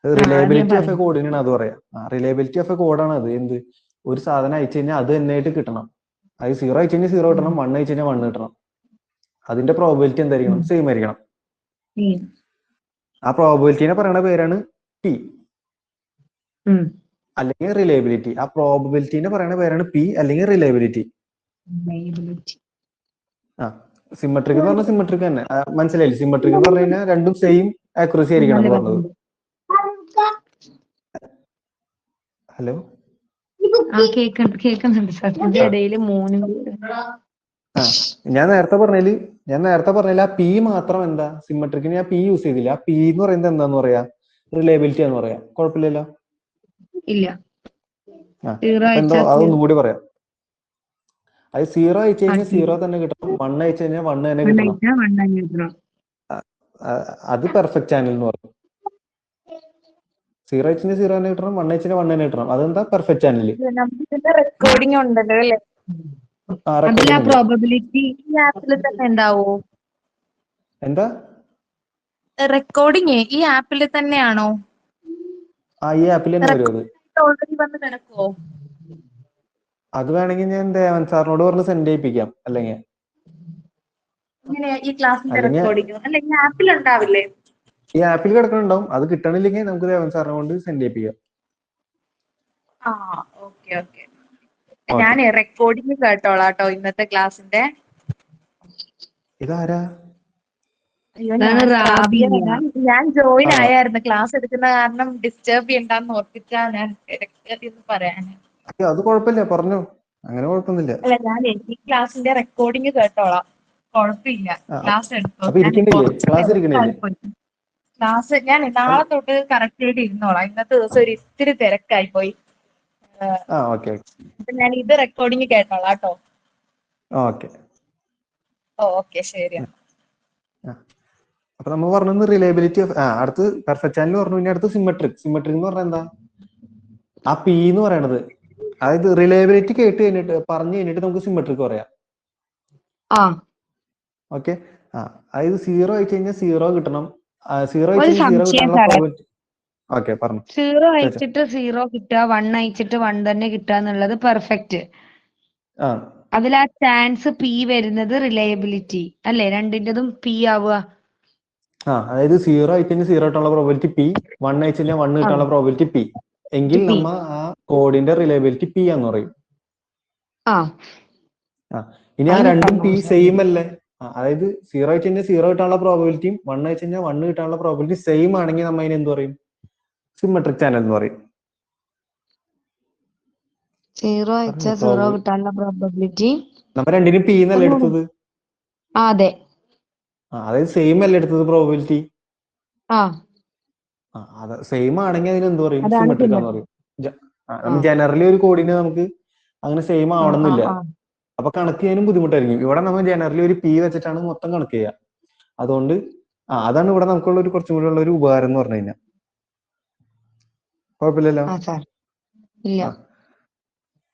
റിലയബിലിറ്റി ഓഫ് എ കോഡിനാണ് അത് പറയാം. റിലയബിലിറ്റി ഓഫ് എ കോഡാണ് അത്. എന്ത് ഒരു സാധനം അയച്ചു കഴിഞ്ഞാൽ അത് തന്നെയായിട്ട് കിട്ടണം. അത് 0 അയച്ചു കഴിഞ്ഞാൽ 0 കിട്ടണം, 1 അയച്ചു കഴിഞ്ഞാൽ 1 കിട്ടണം. അതിന്റെ പ്രോബിലിറ്റി എന്തായിരിക്കണം? സെയിം ആയിരിക്കണം. ആ പ്രോബിലിറ്റിനെ പറയുന്ന പേരാണ് പി അല്ലെങ്കിൽ റിലയബിലിറ്റി. ആ പ്രോബിലിറ്റിനെ പറയുന്ന പേരാണ് പി അല്ലെങ്കിൽ റിലയബിലിറ്റി. സിമെട്രിക് എന്ന് പറഞ്ഞാൽ സിമെട്രിക് തന്നെ. മനസ്സിലായില്ലേ? സിമെട്രിക് എന്ന് പറഞ്ഞു കഴിഞ്ഞാൽ രണ്ടും സെയിം ആക്യുറസി ആയിരിക്കണം എന്ന് പറഞ്ഞത്. ഹലോ, ഞാൻ നേരത്തെ പറഞ്ഞതിൽ ആ പി മാത്രം എന്താ സിമെട്രിക്കിന് ഞാൻ പി യൂസ് ചെയ്തില്ല. ആ പി എന്ന് പറയുന്നത് എന്താന്ന് പറയാ? റിലയബിലിറ്റി എന്ന് പറയാം. കുഴപ്പമില്ലല്ലോ. എന്തോ അതൊന്നും കൂടി പറയാം. അത് 0 അയച്ചു കഴിഞ്ഞാൽ 0 തന്നെ കിട്ടണം, 1 അയച്ചു കഴിഞ്ഞാൽ 1 തന്നെ കിട്ടണം. അത് പെർഫെക്റ്റ് ചാനൽ എന്ന് പറയും. 0 അയച്ചു കഴിഞ്ഞാൽ 0 തന്നെ കിട്ടണം, 1 അയച്ചു കഴിഞ്ഞാൽ 1 തന്നെ കിട്ടണം. അതെന്താ പെർഫെക്റ്റ് ചാനൽ. റെക്കോർഡിംഗ് ഉണ്ടല്ലോ അല്ലേ? പ്രോബബിലിറ്റി ഈ ആപ്പിൽ തന്നെ ഉണ്ടാവോ? എന്താ റെക്കോർഡിംഗ് ഈ ആപ്പിൽ തന്നെയാണോ? ഈ ആപ്പിൽ തന്നെ വരും. അത് ഓൾറെഡി വന്ന് കിടക്കുവോ? അത് വേണമെങ്കിൽ ഞാൻ ദേവൻ സാറിനോട് പറഞ്ഞ് സെൻഡ് ചെയ്യിപ്പിക്കാം. അല്ലെങ്കിൽ ഈ ക്ലാസ്സിന്റെ റെക്കോർഡിംഗ് അല്ല ഈ ആപ്പിൽ ഉണ്ടാവില്ലേ? ഈ ആപ്പിൽ കിടക്കുന്നുണ്ടാവും. അത് കിട്ടണില്ലെങ്കിൽ നമുക്ക് ദേവൻ സാറിനെ കൊണ്ട് സെൻഡ് ചെയ്യിപ്പിക്കാം. ഓക്കെ. ഞാൻ റെക്കോർഡിംഗ് കേട്ടോളാട്ടോ ഇന്നത്തെ ക്ലാസ്സിന്റെ. ഇതാരാ? ഞാൻ ജോയിൻ ആയായിരുന്നു. ക്ലാസ് എടുക്കുന്ന കാരണം ഡിസ്റ്റർബ് ചെയ്യണ്ടെന്ന് ഓർപ്പിച്ചാ ഞാൻ പറയാൻ. അത് കുഴപ്പമില്ല, പറഞ്ഞോ. അങ്ങനെ കുഴപ്പമൊന്നുമില്ല. അല്ല, ഞാൻ ഈ ക്ലാസ്സിന്റെ റെക്കോർഡിംഗ് കേട്ടോളാം. കുഴപ്പമില്ല. ക്ലാസ് എടുത്തോ. ക്ലാസ് ഞാൻ നാളെ തൊട്ട് കറക്റ്റ് ആയിട്ട് ഇരുന്നോളാം. ഇന്നത്തെ ദിവസം ഒരു ഇത്തിരി തിരക്കായി പോയി. അപ്പൊ ഞാൻ ഇത് റെക്കോർഡിംഗ് കേട്ടോളാം കേട്ടോ. ഓക്കെ ശരി. അപ്പൊ നമ്മൾ പറഞ്ഞത് റിലയബിലിറ്റി ഓഫ് അടുത്ത് പെർഫെക്റ്റ് ചാനൽ പറഞ്ഞു. ഇനി അടുത്ത് സിമെട്രിക്. സിമെട്രിക് എന്ന് പറഞ്ഞാൽ എന്താ? ആ പി എന്ന് പറയണത്, അതായത് റിലയബിലിറ്റി കേട്ട് കഴിഞ്ഞിട്ട് പറഞ്ഞു കഴിഞ്ഞിട്ട് നമുക്ക് സിമെട്രിക് പറയാം. ഓക്കെ. അതായത് 0 അയച്ചു കഴിഞ്ഞാൽ 0 കിട്ടണം, 0 അയച്ചു കഴിഞ്ഞാൽ 0 കിട്ടാനുള്ള പ്രോബിലിറ്റി. ഓക്കെ, പറഞ്ഞു. 0 അയച്ചിട്ട് 0 കിട്ടുക, 1 അയച്ചിട്ട് 1 തന്നെ കിട്ടുക എന്നുള്ളത് പെർഫെക്റ്റ്. അതിൽ ആ ചാൻസ് പി വരുന്നത് റിലയബിലിറ്റി അല്ലേ? രണ്ടിന്റെതും പി ആവുക. അതായത് 0 അയച്ചു കഴിഞ്ഞാൽ 0 കിട്ടാനുള്ള പ്രോബിലിറ്റി പി, 1 അയച്ചു കഴിഞ്ഞാൽ 1 കിട്ടാനുള്ള പ്രോബിലിറ്റി പി. എങ്കിൽ നമ്മ ആ കോഡിന്റെ റിലയബിലിറ്റി പി എന്ന് പറയും. ഇനി ആ രണ്ടും പി സെയിം അല്ലേ? അതായത് 0 അയച്ചു കഴിഞ്ഞാൽ 0 കിട്ടാനുള്ള പ്രോബിലിറ്റിയും 1 അയച്ചു കഴിഞ്ഞാൽ 1 കിട്ടാനുള്ള പ്രോബിലിറ്റി സെയിം ആണെങ്കിൽ നമ്മൾ അതിന് എന്ത് പറയും? സിമെട്രിക് ചാനൽ എന്ന് പറയും. 0 അയച്ചാൽ 0 കിട്ടാനുള്ള പ്രോബിലിറ്റി നമ്മൾ രണ്ടിനും പി എന്നല്ല എടുത്തത്. അതെ, അതായത് സെയിം അല്ല എടുത്തത് പ്രോബിലിറ്റി. സെയിം ആണെങ്കിൽ അതിന് എന്ത് പറയും? സിമെട്രിക് എന്ന് പറയും. ജനറലി ഒരു കോഡിന് നമുക്ക് അങ്ങനെ സെയിം ആവണമെന്നില്ല. അപ്പൊ കണക്ക് ചെയ്യാനും ബുദ്ധിമുട്ടായിരിക്കും. ഇവിടെ നമ്മൾ ജനറലി ഒരു പി വെച്ചിട്ടാണ് മൊത്തം കണക്ക് ചെയ്യുക. അതുകൊണ്ട് അതാണ് ഇവിടെ നമുക്കുള്ള ഒരു കുറച്ചും കൂടി ഉള്ള ഒരു ഉപകാരം എന്ന് പറഞ്ഞു കഴിഞ്ഞാൽ. കുഴപ്പമില്ലല്ലോ.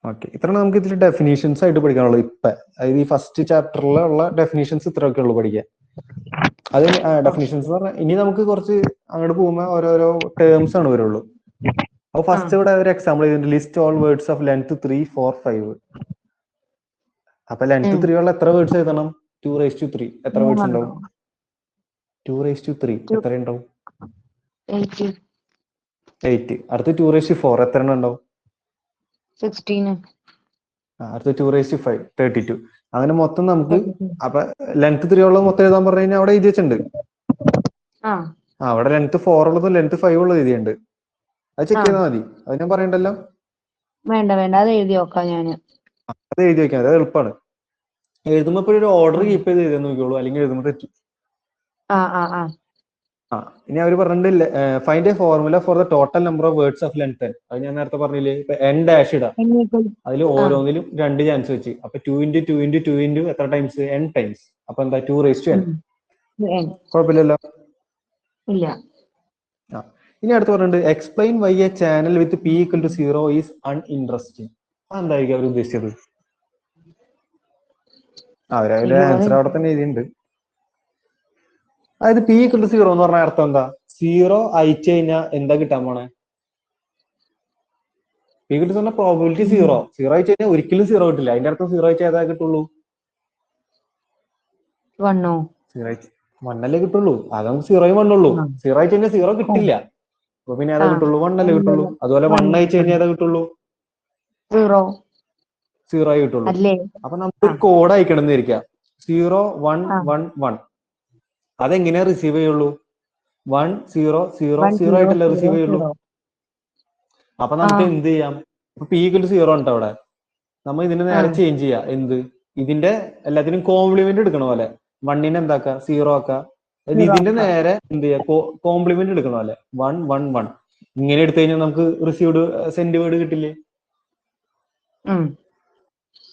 ഓക്കെ, ഇത്രയാണ് നമുക്ക് ഇതിൽ ഡെഫിനേഷൻസ് ആയിട്ട് പഠിക്കാനുള്ളത്. ഇപ്പൊ അതായത് ഈ ഫസ്റ്റ് ചാപ്റ്ററിലുള്ള ഡെഫിനേഷൻസ് ഇത്രയൊക്കെ ഉള്ളു പഠിക്കാൻ. അത് ഡെഫിനേഷൻസ് എന്ന് പറഞ്ഞാൽ ഇനി നമുക്ക് കുറച്ച് അങ്ങോട്ട് പോകുമ്പോൾ ഓരോരോ ടേംസ് ആണ് വരുള്ളൂ. അപ്പൊ ഫസ്റ്റ് ഇവിടെ ഒരു എക്സാമ്പിൾ ചെയ്തിട്ടുണ്ട്. List all words of length 3, 4, 5. അപ്പൊ ലെങ്ത് 3 ഉള്ള എത്ര വേർഡ്സ് എഴുതണം? 2�3. എത്ര വേർഡ്സ് ഉണ്ടാവും? 2�3 എത്ര ഉണ്ടാവും? 8. അടുത്ത് 2�4 എത്ര എണ്ണം ഉണ്ടാവും? 16. അടുത്ത് 2�5 32. അങ്ങനെ മൊത്തം നമുക്ക് അപ്പൊ ലെങ്ത് 3 ഉള്ളത് മൊത്തം എഴുതാൻ പറഞ്ഞു കഴിഞ്ഞാൽ അവിടെ എഴുതി വെച്ചിട്ടുണ്ട്. അവിടെ ലെങ്ത് 4 ഉള്ളതും ലെങ്ത് 5 ഉള്ളത് എഴുതിയുണ്ട്. അത് ചെക്ക് ചെയ്താൽ മതി. അത് ഞാൻ പറയണ്ടല്ലോ. വേണ്ട വേണ്ട, അത് എഴുതി നോക്കാം ഞാന്. അത് എഴുതി വെക്കാം, അത് എളുപ്പമാണ്. എഴുതുമ്പോ ഇപ്പൊ ഒരു ഓർഡർ ഉം. കീപ്പ് ചെയ്ത് എഴുതാൻ നോക്കിയോളൂ, അല്ലെങ്കിൽ എഴുതുമ്പോൾ തെറ്റും. ആ ആ ആ ആ ഇനി അവർ പറഞ്ഞിട്ടില്ല find A formula for the total number of words of length. അത് ഞാൻ നേരത്തെ പറഞ്ഞില്ലേ, ഇപ്പൊ n ഡാഷ് ഇടാം, അതിൽ ആ ഓരോന്നിലും 2 ചാൻസ് വെച്ച്. അപ്പൊ 2 into 2 into 2 into എത്ര ടൈംസ്, n ടൈംസ്. അപ്പൊ എന്താ 2 raised to n. N. കുഴപ്പമില്ലല്ലോ. ഇല്ല. ആ ഇനി അടുത്ത് പറഞ്ഞിട്ടുണ്ട് explain why a channel with p equal to 0 is uninteresting. അതെന്തായിരിക്കും അവർ ഉദ്ദേശിച്ചത്? അവരതിന്റെ അയ്യോ, ആൻസർ അവിടെ തന്നെ എഴുതിയിട്ടുണ്ട്. അതായത് p equal to 0 എന്ന് പറഞ്ഞ അർത്ഥം എന്താ? 0 അയച്ചു കഴിഞ്ഞാൽ എന്താ കിട്ടാൻ പോണേ? p equal to പറഞ്ഞ പ്രോബിലിറ്റി 0. 0 അയച്ചു കഴിഞ്ഞാൽ ഒരിക്കലും 0 കിട്ടില്ല. അതിന്റെ അർത്ഥം 0 അയച്ചാൽ ഏതാ കിട്ടുള്ളൂ? വണ്ണോ? 1 അല്ലേ കിട്ടുള്ളൂ. അതൊന്നും 0 1 ഉള്ളൂ. ആ 0 അയച്ചു കഴിഞ്ഞാൽ 0 കിട്ടില്ല. അപ്പൊ പിന്നെ ഏതാ ആ കിട്ടുള്ളൂ? 1 അല്ലേ കിട്ടുള്ളൂ. അതുപോലെ 1 അയച്ചു കഴിഞ്ഞാൽ ഏതാ കിട്ടുള്ളൂ? 0 0 ആയി കിട്ടുള്ളൂ. അല്ലേ? അപ്പൊ ആ നമുക്കൊരു കോഡ് അയക്കണം എന്ന് ഇരിക്കാം, 0 1 ആ 1 1. അതെങ്ങനെയാ റിസീവ് ചെയ്യുള്ളൂ? 1 0 0 1 0 0 ആയിട്ടല്ലേ 0 റിസീവ് ചെയ്യുള്ളൂ. 0. അപ്പൊ ആ നമുക്ക് എന്ത് ചെയ്യാം? ഇപ്പൊ p equal to 0 ഉണ്ട് അവിടെ, നമ്മൾ ഇതിനെ ആ നേരെ ചേഞ്ച് ചെയ്യാം. എന്ത്? ഇതിന്റെ എല്ലാത്തിനും കോംപ്ലിമെന്റ് എടുക്കണ പോലെ 1നെ എന്താക്കുക? 0 ആക്കുക. അതായത് 0 ഇതിന്റെ ആക്കാം. നേരെ എന്ത് ചെയ്യുക? കോംപ്ലിമെന്റ് എടുക്കണ പോലെ 1 1 1. ഇങ്ങനെ എടുത്തു കഴിഞ്ഞാൽ നമുക്ക് റിസീവ്ഡ് സെൻഡ് വേർഡ് കിട്ടില്ലേ? ഉം.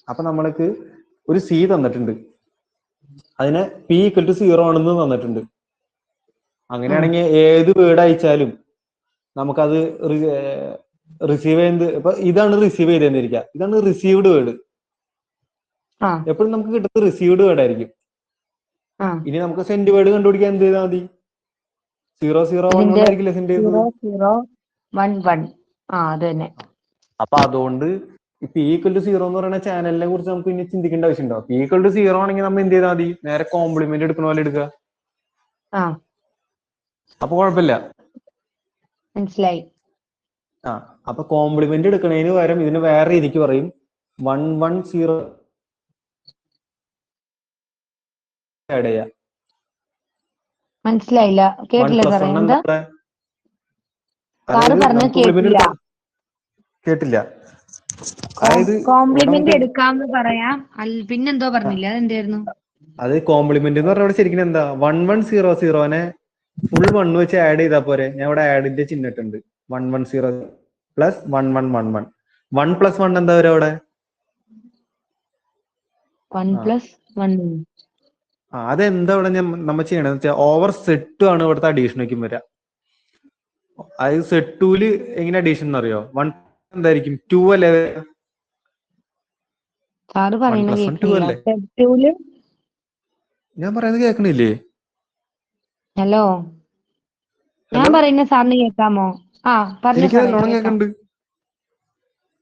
അപ്പൊ നമ്മൾക്ക് ഒരു c തന്നിട്ടുണ്ട്, അതിനെ p equal to 0 ആണെന്ന് തന്നിട്ടുണ്ട്. ഉം. അങ്ങനെയാണെങ്കിൽ ഏത് വേർഡ് അയച്ചാലും നമുക്കത് റിസീവ് ചെയ്യുന്നത്, ഇപ്പൊ ഇതാണ് റിസീവ് ചെയ്തെന്നിരിക്കുക, ഇതാണ് റിസീവ്ഡ് വേർഡ്. ആ എപ്പോഴും നമുക്ക് കിട്ടുന്നത് റിസീവ്ഡ് വേർഡ് ആയിരിക്കും. ആ ഇനി നമുക്ക് സെൻഡ് വേർഡ് കണ്ടുപിടിക്കാൻ എന്ത് ചെയ്താൽ മതി? 0 0 1 ഇതിന്റെ 1 ആയിരിക്കില്ലേ സെൻഡ് ചെയ്തത്? 0 0 1 1. ആ അത് തന്നെ. അപ്പൊ അതുകൊണ്ട് p equal to 0 എന്ന് പറയുന്ന ചാനലിനെ കുറിച്ച് നമുക്ക് ഇനി ചിന്തിക്കേണ്ട ആവശ്യമുണ്ടോ? p equal to 0 ആണെങ്കിൽ നമ്മൾ എന്ത് ചെയ്താൽ മതി? നേരെ കോംപ്ലിമെന്റ് എടുക്കുന്ന പോലെ എടുക്കുക. ആ അപ്പൊ കുഴപ്പമില്ല. മനസ്സിലായി. ആ അപ്പൊ കോംപ്ലിമെന്റ് എടുക്കുന്നതിന് പകരം ഇതിന് വേറെ രീതിക്ക് പറയും 1 1 0 ആഡ് ചെയ്യാം. മനസ്സിലായില്ല, 1 കേട്ടില്ല plus സാറേ. 1 എന്താ എന്താ? സാറ് അതായത് പറഞ്ഞത് നമുക്ക് കോംപ്ലിമെന്റ് കേട്ടില്ല. എടുക്കാം. കേട്ടില്ല? അതായത് ഇവിടെ കോംപ്ലിമെന്റ് നമുക്ക് എടുക്കാന്ന് പറയാം. പിന്നെന്തോ പറഞ്ഞില്ല, അതെന്തായിരുന്നു? അത് കോംപ്ലിമെന്റ് എന്ന് പറഞ്ഞാൽ ഇവിടെ ശരിക്കും എന്താ? 1 1 0 0നെ ഫുൾ 1 വെച്ച് ആഡ് ചെയ്താൽ പോരെ? ഞാൻ ഇവിടെ ആഡിന്റെ ചിഹ്നിട്ടുണ്ട്. 1 1 0 പ്ലസ് 1 1 1 1. 1 plus 1 എന്താ വരും അവിടെ? 1 ആ plus 1. അതെന്താ ഇവിടെ നമ്മൾ ചെയ്യണമെന്ന് വെച്ചാൽ ഓവർ സെറ്റ് ആണ് ഇവിടുത്തെ അഡീഷൻ വയ്ക്കും വരിക. അതായത് സെറ്റ് 2ല് എങ്ങനെ അഡീഷൻ എന്നറിയോ? 1 എന്തായിരിക്കും? 2 അല്ലേ? സാറ് 1 പറയുന്നത് plus 1 2 കേൾക്കണില്ല. അല്ലേ? സ്റ്റെപ്പ് ഞാൻ പറയുന്നത് കേൾക്കണില്ലേ? ഹലോ, ഞാൻ ഹലോ, പറയുന്ന സാറിന് കേൾക്കാമോ? ആ പറഞ്ഞോ എനിക്ക് സാറേ, നല്ലോണം കേൾക്കാം. കേൾക്കുന്നുണ്ട്.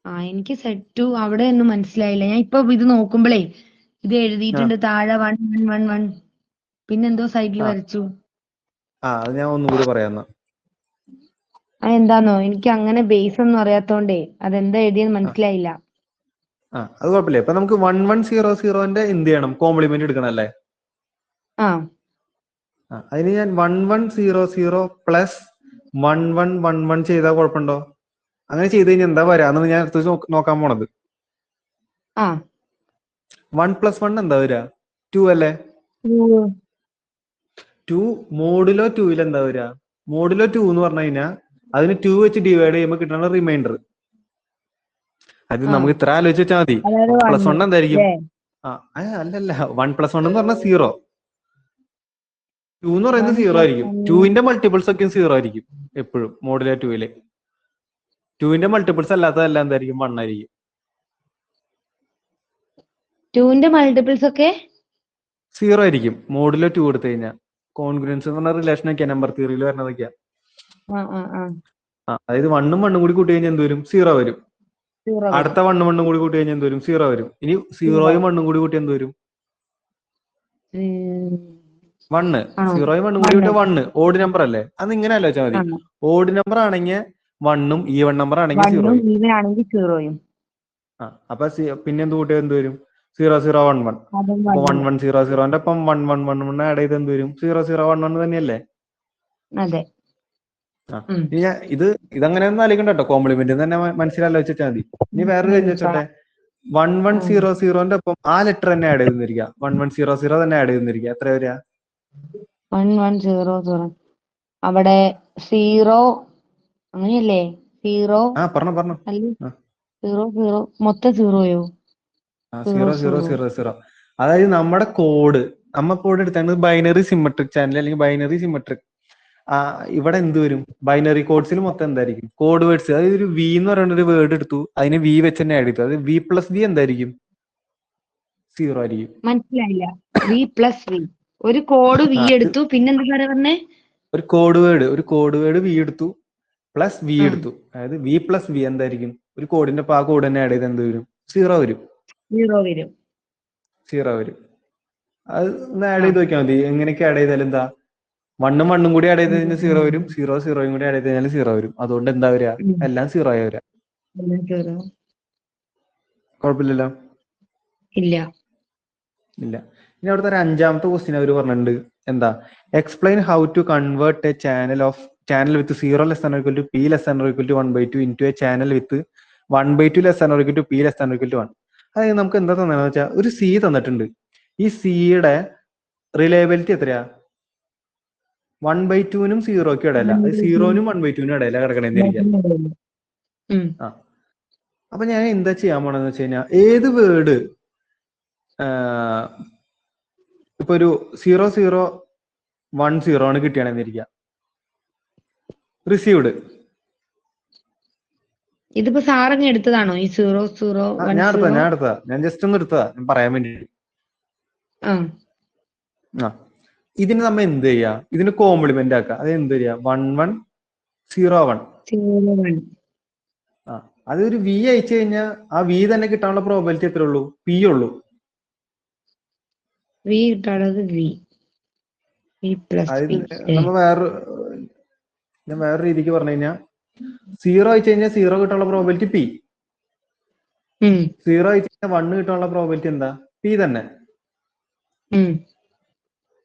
ആ എനിക്ക് സെറ്റ് അവിടെ ഒന്നും മനസ്സിലായില്ല. ഞാൻ ഇപ്പൊ ഇത് നോക്കുമ്പോഴേ ഇത് ആ എഴുതിയിട്ടുണ്ട് താഴെ 1 1 1 1. പിന്നെന്തോ സൈഡിൽ ആ വരച്ചു. അത് ഞാൻ ഒന്നും കൂടി പറയാം. അതെന്താന്നോ, എനിക്ക് അങ്ങനെ ബേസ് ഒന്നും അറിയാത്തോണ്ടേ അതെന്താ എഴുതിയെന്ന് ആ മനസ്സിലായില്ല. അത് കുഴപ്പമില്ല. ഇപ്പൊ നമുക്ക് 1 1 0 0ന്റെ എന്ത് ചെയ്യണം? കോംപ്ലിമെന്റ് എടുക്കണം അല്ലേ? ആ അതിന് ഞാൻ 1 1 0 0 പ്ലസ് 1 1 1 1 ചെയ്താൽ കുഴപ്പമുണ്ടോ? അങ്ങനെ ചെയ്ത് കഴിഞ്ഞാൽ എന്താ വരാന്ന് ഞാൻ അടുത്ത് നോക്കാൻ പോണത്. ആ 1 plus 1 എന്താ വരിക? 2 അല്ലേ? 2 മോഡുലോ 2ൽ എന്താ വരിക? മോഡുലോ 2 എന്ന് പറഞ്ഞു കഴിഞ്ഞാൽ അതിന് 2 വെച്ച് ഡിവൈഡ് ചെയ്യുമ്പോൾ കിട്ടുന്ന റിമൈൻഡർ. അത് ആ നമുക്ക് ഇത്ര ആലോചിച്ച് വെച്ചാൽ മതി. അതായത് 1 plus 1 1 എന്തായിരിക്കും? അല്ലേ? അല്ലല്ല, 1 plus 1 എന്ന് പറഞ്ഞാൽ 0. 2 എന്ന് പറയുന്നത് 1 0 plus ആയിരിക്കും. 1. 2ന്റെ മൾട്ടിപ്പിൾസ് ഒക്കെ 0 ആയിരിക്കും എപ്പോഴും മോഡുലോ 2ല്. 2ന്റെ മൾട്ടിപ്പിൾസ് അല്ലാത്തതെല്ലാം എന്തായിരിക്കും? 1 ആയിരിക്കും. 2ന്റെ മൾട്ടിപ്പിൾസ് ഒക്കെ 0 ആയിരിക്കും മോഡുലോ 2 എടുത്തു കഴിഞ്ഞാൽ. കോൺഗ്രുവൻസ് എന്ന് പറഞ്ഞ റിലേഷൻ ഒക്കെയാ നമ്പർ തിയറിയിൽ വരുന്നതൊക്കെയാ. ആ ആ ആ അതായത് 1ഉം 1ഉം കൂടി കൂട്ടി കഴിഞ്ഞാൽ എന്ത് വരും? 0 വരും. 0 വരും. അടുത്ത 1ഉം 1ഉം കൂടി കൂട്ടി കഴിഞ്ഞാൽ എന്ത് വരും? 0 വരും. ഇനി 0 0യും 1ഉം കൂടി കൂട്ടി എന്ത് വരും? 1. ആണോ? 0യും 1ഉം കൂടി 1. കൂട്ടിയ 1. ഓഡ് നമ്പർ അല്ലേ? അത് ഇങ്ങനെ ആലോചിച്ചാൽ മതി. ആണ്. ഓഡ് നമ്പർ ആണെങ്കിൽ 1ഉം ഈവൺ നമ്പർ ആണെങ്കിൽ 1ഉം 0യും. ഈവൻ ആണെങ്കിൽ 0യും. അപ്പൊ പിന്നെ എന്ത് കൂട്ടിയാൽ എന്ത് വരും? 0 0 1 1. അതും അപ്പൊ 1 1. 1 0 0ന്റെ ഒപ്പം 1 1 1 1 ആഡ് ചെയ്ത് എന്ത് വരും? 0 0 1 1 തന്നെയല്ലേ? അതെ. ഇനി ഇതങ്ങനെ ഒന്നും ആലോചിക്കണ്ട കേട്ടോ, കോംപ്ലിമെന്റ് തന്നെ മനസ്സിലാലോചിച്ചാൽ മതി. ഇനി വേറൊരു കാര്യം വെച്ചോട്ടെ, 1100 ഒപ്പം ആ ലെറ്റർ തന്നെ ആഡ് ചെയ്തിരിക്കുക, 1100 തന്നെ ആഡ് ചെയ്തിരിക്കുക, എത്ര വരിക? 1100 അവിടെ 0 അങ്ങനെയല്ലേ? 0 പറഞ്ഞോ. അല്ല 00 മൊത്തം 0യോ? 0000. അതായത് നമ്മുടെ കോഡ്, നമ്മ കോഡ് എടുത്തത് ബൈനറി സിമെട്രിക് ചാനൽ അല്ലെങ്കിൽ ബൈനറി സിമെട്രിക്. ഇവിടെ എന്ത് വരും? ബൈനറി കോഡ്സിൽ മൊത്തം എന്തായിരിക്കും? Code words. അതായത് ഒരു വി എന്ന് പറയുന്ന ഒരു വേർഡ് എടുത്തു, അതിന് വി വെച്ച് തന്നെ ആഡ് ചെയ്തു. അത് വി പ്ലസ് വി എന്തായിരിക്കും? 0 ആയിരിക്കും. മനസ്സിലായില്ല. വി പ്ലസ് വി, ഒരു കോഡ് വി എടുത്തു, പിന്നെന്താ പറഞ്ഞേ? ഒരു കോഡ് വേർഡ് വി എടുത്തു പ്ലസ് വി എടുത്തു, അതായത് വി പ്ലസ് വി എന്തായിരിക്കും? ഒരു കോഡിന്റെ ആ കോഡ് തന്നെ ആഡ് ചെയ്ത് എന്ത് വരും? 0 വരും. 0 വരും. അത് ഒന്ന് ആഡ് ചെയ്ത് നോക്കിയാൽ മതി. എങ്ങനെയൊക്കെ ആഡ് ചെയ്താലും എന്താ, 1 കൂടി ആഡ് ചെയ്ത് കഴിഞ്ഞാൽ 0 വരും, 0 കൂടി ആഡ് ചെയ്ത് കഴിഞ്ഞാൽ 0 വരും. അതുകൊണ്ട് എന്താ വരിക? എല്ലാം 0 ആയി വരിക. കുഴപ്പമില്ലല്ലോ. ഇല്ല. ഇനി അവിടുത്തെ ഒരു 5ാമത്തെ ക്വസ്റ്റ്യൻ അവർ പറഞ്ഞിട്ടുണ്ട്, എന്താ? Explain how to convert a channel with 0 less than or equal to p less than or equal to 1/2 into a channel with 1/2 less than or equal to p less than or equal to 1. അതായത് നമുക്ക് എന്താ തന്നെന്ന് വെച്ചാൽ ഒരു C തന്നിട്ടുണ്ട്. ഈ സിയുടെ reliability എത്രയാ? 1/2നും 0ക്കും ഇടയില്ല, അത് 0നും 1/2നും ഇടയില്ല കിടക്കണെന്നിരിക്കാം. അപ്പൊ ഞാൻ എന്താ ചെയ്യാൻ പോണെന്ന് വെച്ച് കഴിഞ്ഞാൽ, ഏത് വേർഡ് ഇപ്പൊ ഒരു 0010 ആണ് കിട്ടിയാണെന്നിരിക്കുക, റിസീവ്ഡ്. ഇതിപ്പോ സാറങ്ങ് എടുത്തതാണോ ഈ 0010? ഞാൻ ജസ്റ്റ് ഒന്ന് എടുത്തതാ, ഞാൻ പറയാൻ വേണ്ടി. ഇതിന് നമ്മ എന്ത് ചെയ്യാ? ഇതിന് കോംപ്ലിമെന്റ് ആക്കുക. അത് എന്ത് ചെയ്യാ? 1101. അതൊരു വി അയച്ചു കഴിഞ്ഞാൽ ആ വി തന്നെ കിട്ടാനുള്ള പ്രോബിലിറ്റി എത്ര ഉള്ളൂ? പി ഉള്ളൂ. വി കിട്ടാനുള്ളത് വി പ്ലസ് പി. നമ്മ വേറെ രീതിക്ക് പറഞ്ഞു കഴിഞ്ഞാൽ 0 അയച്ചു കഴിഞ്ഞാൽ 0 കിട്ടാനുള്ള പ്രോബിലിറ്റി പി. 0 അയച്ചു കഴിഞ്ഞാൽ 1 കിട്ടാനുള്ള പ്രോബിലിറ്റി എന്താ? പി തന്നെ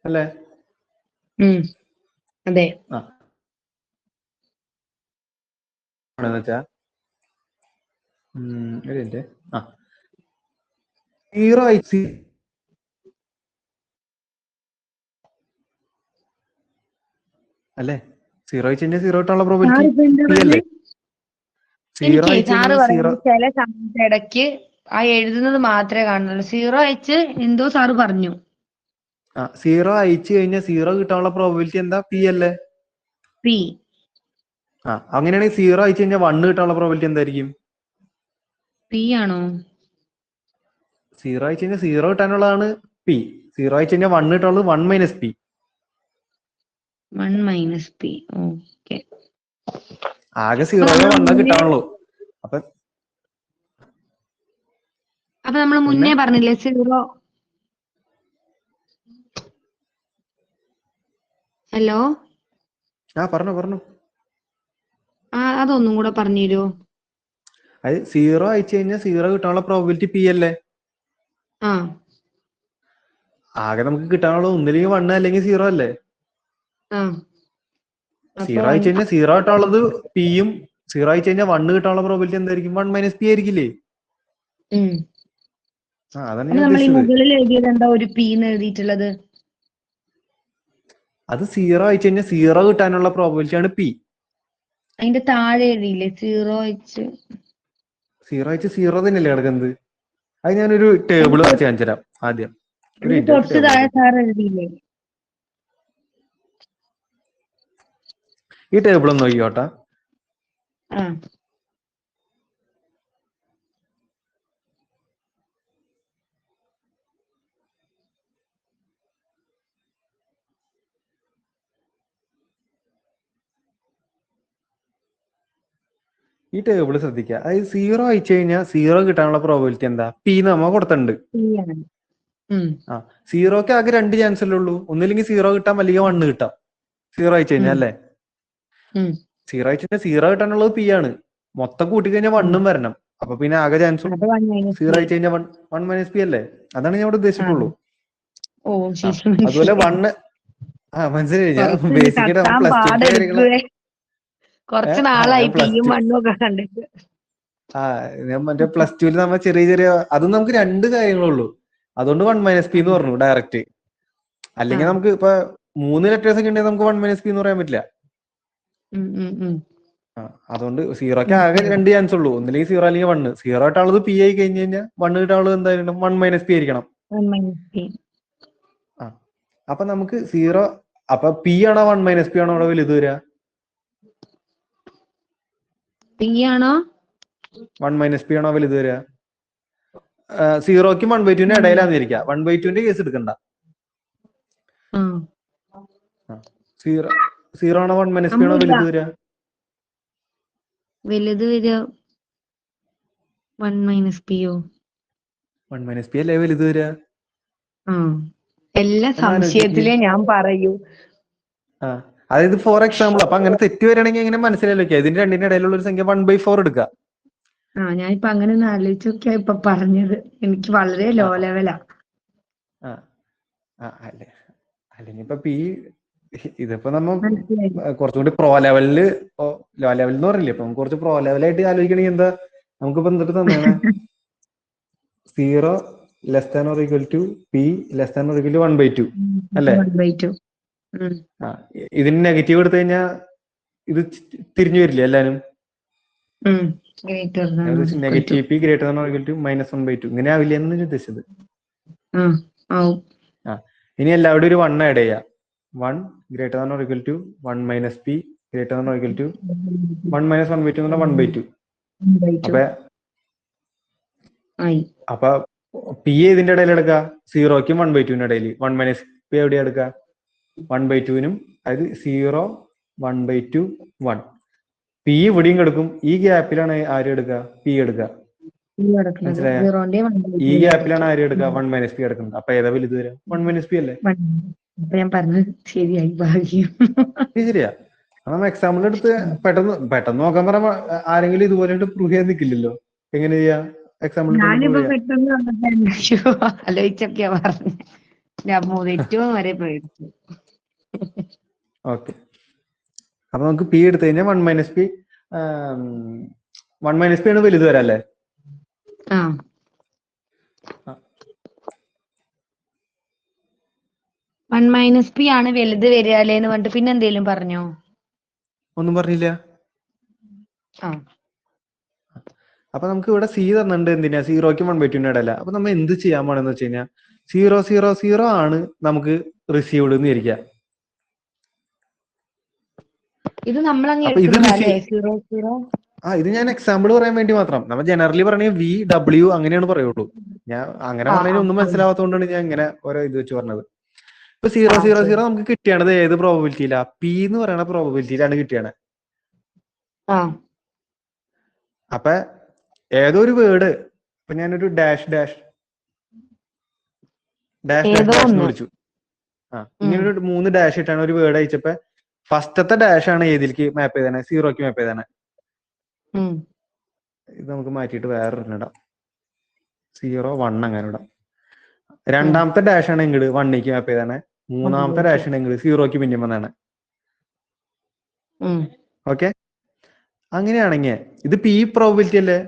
അല്ലേ? അതെ. വെച്ചാ 0 അയച്ച് അല്ലേ? 0 അയച്ചു കഴിഞ്ഞാൽ 0 കിട്ടാനുള്ള പ്രോബിലിറ്റി പി അല്ലേ? സാറ് പറയുന്നത് ചില സമയത്ത് ഇടയ്ക്ക് ആ എഴുതുന്നത് മാത്രമേ കാണുന്നുള്ളൂ. 0 അയച്ച് എന്തോ സാറ് പറഞ്ഞു. 0 അയച്ചു കഴിഞ്ഞാൽ 0 കിട്ടാനുള്ള പ്രോബിലിറ്റി എന്താ? പി അല്ലേ? പി. അങ്ങനെയാണെങ്കിൽ 0 അയച്ചു കഴിഞ്ഞാൽ 1 കിട്ടാനുള്ള പ്രോബിലിറ്റി എന്തായിരിക്കും? പി ആണോ? 0 അയച്ചു കഴിഞ്ഞാൽ 0 കിട്ടാനുള്ളതാണ് പി. 0 അയച്ചു കഴിഞ്ഞാൽ 1 കിട്ടാനുള്ളത് 1 minus P. 1 minus P. Okay. ആകെ 0 1 കിട്ടാനുള്ളൂ. അപ്പൊ നമ്മൾ മുന്നേ പറഞ്ഞില്ലേ 0. ഹലോ, പറഞ്ഞു. അതൊന്നും കൂടെ പറഞ്ഞു തരുമോ? അത് 0 അയച്ചു കഴിഞ്ഞാൽ 0 കിട്ടാനുള്ള പ്രോബിലിറ്റി പി അല്ലേ? ആകെ നമുക്ക് കിട്ടാനുള്ള ഒന്നില്ലെങ്കിൽ 1 അല്ലെങ്കിൽ 0 അല്ലേ? 0 അയച്ചു കഴിഞ്ഞാൽ 0 കിട്ടാനുള്ളത് പിയും, 0 അയച്ചു കഴിഞ്ഞാൽ 1 കിട്ടാനുള്ള പ്രോബിലിറ്റി എന്തായിരിക്കും? 1 മൈനസ് പി ആയിരിക്കില്ലേ? അതാണ് ഞാൻ ഉദ്ദേശിച്ചത്. ഒരു പി എന്ന് എഴുതിയിട്ടുള്ളത് അത് 0 അയച്ചു കഴിഞ്ഞാൽ 0 കിട്ടാനുള്ള പ്രോബിലിറ്റി ആണ് പി. അതിന്റെ താഴെ എഴുതിയില്ലേ 0 അയച്ച് 0 തന്നെയല്ലേ കിടക്കുന്നത്? അത് ഞാനൊരു ടേബിൾ വെച്ച് കാണിച്ചു തരാം ആദ്യം. തൊട്ട് താഴെ സാർ എഴുതിയില്ലേ? ഈ ടേബിൾ ഒന്ന് നോക്കിക്കോട്ടെ. ഈ ടേബിൾ ശ്രദ്ധിക്കുക. അതായത് 0 അയച്ചു കഴിഞ്ഞാൽ 0 കിട്ടാനുള്ള പ്രോബിലിറ്റി എന്താ? പി നമ്മ കൊടുത്തിട്ടുണ്ട്. 0ക്ക് ആകെ 2 ചാൻസ് അല്ലേ ഉള്ളൂ. ഒന്നില്ലെങ്കിൽ 0 കിട്ടാം, അല്ലെങ്കിൽ 1 കിട്ടാം. 0 അയച്ചു കഴിഞ്ഞാൽ അല്ലേ? 0 അയച്ചു കഴിഞ്ഞാൽ 0 കിട്ടാനുള്ളത് പി ആണ്. മൊത്തം കൂട്ടി കഴിഞ്ഞാൽ 1 വരണം. അപ്പൊ പിന്നെ ആകെ ചാൻസ് 0 അയച്ചു കഴിഞ്ഞാൽ 1 മൈനസ് പി അല്ലേ? അതാണ് ഞാൻ ഇവിടെ ഉദ്ദേശിച്ചിട്ടുള്ളൂ. അതുപോലെ 1 മനസ്സിലായി. ഞാൻ ബേസിക്കായിട്ട് പ്ലസ് ടു കാര്യങ്ങള് കുറച്ച് ആ നാളായി ഞാൻ പ്ലസ് പിയും ടു മണ്ണും ഒക്കെ കണ്ടിട്ട്. ആ ഞാൻ മറ്റേ പ്ലസ് ടുവിൽ നമ്മ ചെറിയ ചെറിയ അതും നമുക്ക് രണ്ട് കാര്യങ്ങളുള്ളൂ. അതുകൊണ്ട് 1 - p എന്ന് പറഞ്ഞു ഡയറക്റ്റ്. ആ അല്ലെങ്കിൽ നമുക്ക് ഇപ്പൊ 3 ലെറ്റേഴ്സ് ഒക്കെ ഉണ്ടെങ്കിൽ നമുക്ക് 1 - p എന്ന് പറയാൻ പറ്റില്ല. ഉം ഉം ഉം ആ അതുകൊണ്ട് സീറോക്ക് ആകെ മനസ്സിലായി. 2 ചാൻസ് ഉള്ളൂ, ഒന്നില്ലെങ്കിൽ 0 അല്ലെങ്കിൽ 1. 0 ആയിട്ടുള്ളത് പി ആയി കഴിഞ്ഞ് കഴിഞ്ഞാൽ 1 കിട്ടാനുള്ളത് എന്തായാലും 1 - p ആയിരിക്കണം. 1 - p. ആ അപ്പൊ നമുക്ക് 0 അപ്പൊ പി ആണോ 1 - p ആണോ അവിടെ വലുത് വരിക? പി ആണോ 1 - p ആണോ വലുത് വരിക? 0ക്കും 1/2 ഇടയിലാന്ന് ഇരിക്കുക. 1/2 കേസ് എടുക്കണ്ട. ആ 0 ആണോ 1 - p ആണോ ഒന്നുമില്ല, വലുത് വരിക? വലുത് വരിക 1 - p യോ? 1 - p അല്ലേ വലുത് വരിക? ആ എല്ലാ ഒന്ന് ആലോചിച്ച് നോക്കിയേ. സംശയത്തിലേ ഞാൻ പറയൂ. ആ അതായത് ഫോർ എക്സാമ്പിൾ അപ്പൊ അങ്ങനെ തെറ്റ് വരികയാണെങ്കിൽ എങ്ങനെ മനസ്സിലാക്കി ഇതിന്റെ രണ്ടിന്റെ ഇടയിലുള്ള ഒരു സംഖ്യ 1/4 എടുക്കുക. ആ ഞാനിപ്പോ അങ്ങനെ ഒന്ന് ആലോചിച്ച് നോക്കിയാ ഇപ്പൊ പറഞ്ഞത്. എനിക്ക് വളരെ ആ ലോ ലെവലാ. ആ ആ അല്ലെ അല്ലെങ്കിൽ ഇപ്പൊ പി ഇതിപ്പോ നമ്മ മനസ്സിലായി. കുറച്ചുകൂടി പ്രോ ലെവലില് ലോ ലെവൽ എന്ന് പറഞ്ഞില്ലേ, ഇപ്പൊ നമുക്ക് കുറച്ച് പ്രോ ലെവലായിട്ട് ആലോചിക്കണമെങ്കിൽ എന്താ നമുക്കിപ്പോ എന്തൊക്കെ തന്നെയാണ് 0 <= p <= 1/2 അല്ലേ? 1/2. ആ ഇതിന് നെഗറ്റീവ് എടുത്തു കഴിഞ്ഞാൽ ഇത് തിരിഞ്ഞു വരില്ലേ എല്ലാരും? Greater than or equal to. Negative p > -1/2 ഇങ്ങനെ ആവില്ല എന്ന് ഞാൻ ഉദ്ദേശിച്ചത്. ആവും. ആ ഇനി എല്ലാവരും ഒരു 1 ആഡ് ചെയ്യാം. 1 > 1 - p > 1 - 1/2 എന്നുള്ള 1/2. 1/2 അപ്പൊ ആയി. അപ്പൊ പി ഇതിന്റെ ഇടയിൽ എടുക്കുക 0ക്കും 1/2 ഇടയിൽ. 1 - p എവിടെയാ എടുക്കുക? 1/2 അതായത് 0 1/2 1. പി ഇവിടെയും കിടക്കും. ഈ ഗ്യാപ്പിലാണ് ആരും എടുക്കുക? പി എടുക്കുക. ഈ കിടക്കുന്നത് മനസ്സിലായ? 0ന്റെയും ഈ 1/2 ഗ്യാപ്പിലാണ് ഇടയ്ക്ക്. ആരും എടുക്കുക? 1 - p എടുക്കുന്നത്. അപ്പൊ ഏതാ വലുത് വരിക? 1 - p അല്ലേ? അപ്പൊ ഞാൻ പറഞ്ഞത് ശരിയായി, ഭാഗ്യം. ശരിയാ. നമ്മ എക്സാമ്പിൾ എടുത്ത് പെട്ടെന്ന് പെട്ടെന്ന് നോക്കാൻ പറയുമ്പോ ആരെങ്കിലും ഇതുപോലെ പ്രൂവ് ചെയ്യാൻ നിൽക്കില്ലല്ലോ. എങ്ങനെ ചെയ്യാ? എക്സാമ്പിൾ ഇട്ട് പ്രൂവ് ഞാനിപ്പോ ചെയ്യാം. പെട്ടെന്ന് ആലോചിച്ചൊക്കെയാ പറഞ്ഞത്. ഞാൻ ഏറ്റവും വരെ പേടിച്ചു. ഓക്കെ, അപ്പൊ നമുക്ക് പി എടുത്തു കഴിഞ്ഞാൽ 1 - p 1 - p ആണ് വലുത് വരാം അല്ലേ? ആ 1 - p ആണ് വലുത് വരികയല്ലേന്ന് പറഞ്ഞിട്ട് പിന്നെ എന്തേലും പറഞ്ഞോ? ഒന്നും പറഞ്ഞില്ല. ആ അപ്പൊ നമുക്ക് ഇവിടെ സി തന്നിട്ടുണ്ട്. എന്തിനാ? 0ക്കും 1/2 ഇടയില്ല. അപ്പൊ നമ്മൾ എന്ത് ചെയ്യാൻ പോണെന്ന് വെച്ച് കഴിഞ്ഞാൽ 0 0 0 ആണ് നമുക്ക് റിസീവ്ഡ് എന്ന് ഇരിക്കുക. ഇത് നമ്മളങ്ങ് അപ്പൊ ഇത് എടുക്കുന്നതല്ലേ 0 ഇത് ഞാൻ എക്സാമ്പിൾ പറയാൻ വേണ്ടി മാത്രം. നമ്മൾ ജനറലി പറഞ്ഞ വി ഡബ്ല്യു അങ്ങനെയാണ് പറയുള്ളൂ. ഞാൻ അങ്ങനെ ആ പറഞ്ഞതിന് ആ ഒന്നും ആ മനസ്സിലാവാത്തതുകൊണ്ടാണ് ഞാൻ ഇങ്ങനെ ഓരോ ഇത് വെച്ച് പറഞ്ഞത്. ഇപ്പൊ 0 0 ശരി. 0 നമുക്ക് കിട്ടിയാണത് ഏത് പ്രോബബിലിറ്റിയിലാ? പി എന്ന് പറയുന്ന പ്രോബബിലിറ്റിയിലാണ് കിട്ടിയാണ്. ആ അപ്പൊ ഏതോ ഒരു വേർഡ് ഇപ്പൊ ഞാനൊരു ഡാഷ് ഡാഷ് ഡാഷ് ഡാഷ് ഏതോ ഡാഷ് എന്ന് ഒന്ന്. വിളിച്ചു. ഇങ്ങനെ ഒരു 3 ഡാഷ് ഇട്ടാണ് ഒരു വേർഡ് അയച്ചപ്പോ ഫസ്റ്റത്തെ ഡാഷ് ആണ് ഏതിലേക്ക് മാപ്പ് ചെയ്തേ? 0ക്ക് മാപ്പ് ചെയ്തേ. ഇത് നമുക്ക് മാറ്റിയിട്ട് വേറെ ഇടാം. 0 1 അങ്ങനെ ഇടാം. രണ്ടാമത്തെ ഡാഷ് ആണ് ഇങ്ങോട്ട് 1ക്ക് മാപ്പ് ചെയ്തേ. മൂന്നാമത്തെ ഡാഷ് ആണ് ഇങ്ങോട്ട് 0ക്ക് പിന്നെയും വന്നാണ്. ഓക്കെ, അങ്ങനെയാണെങ്കിൽ ഇത് പി പ്രോബിലിറ്റി അല്ലേ?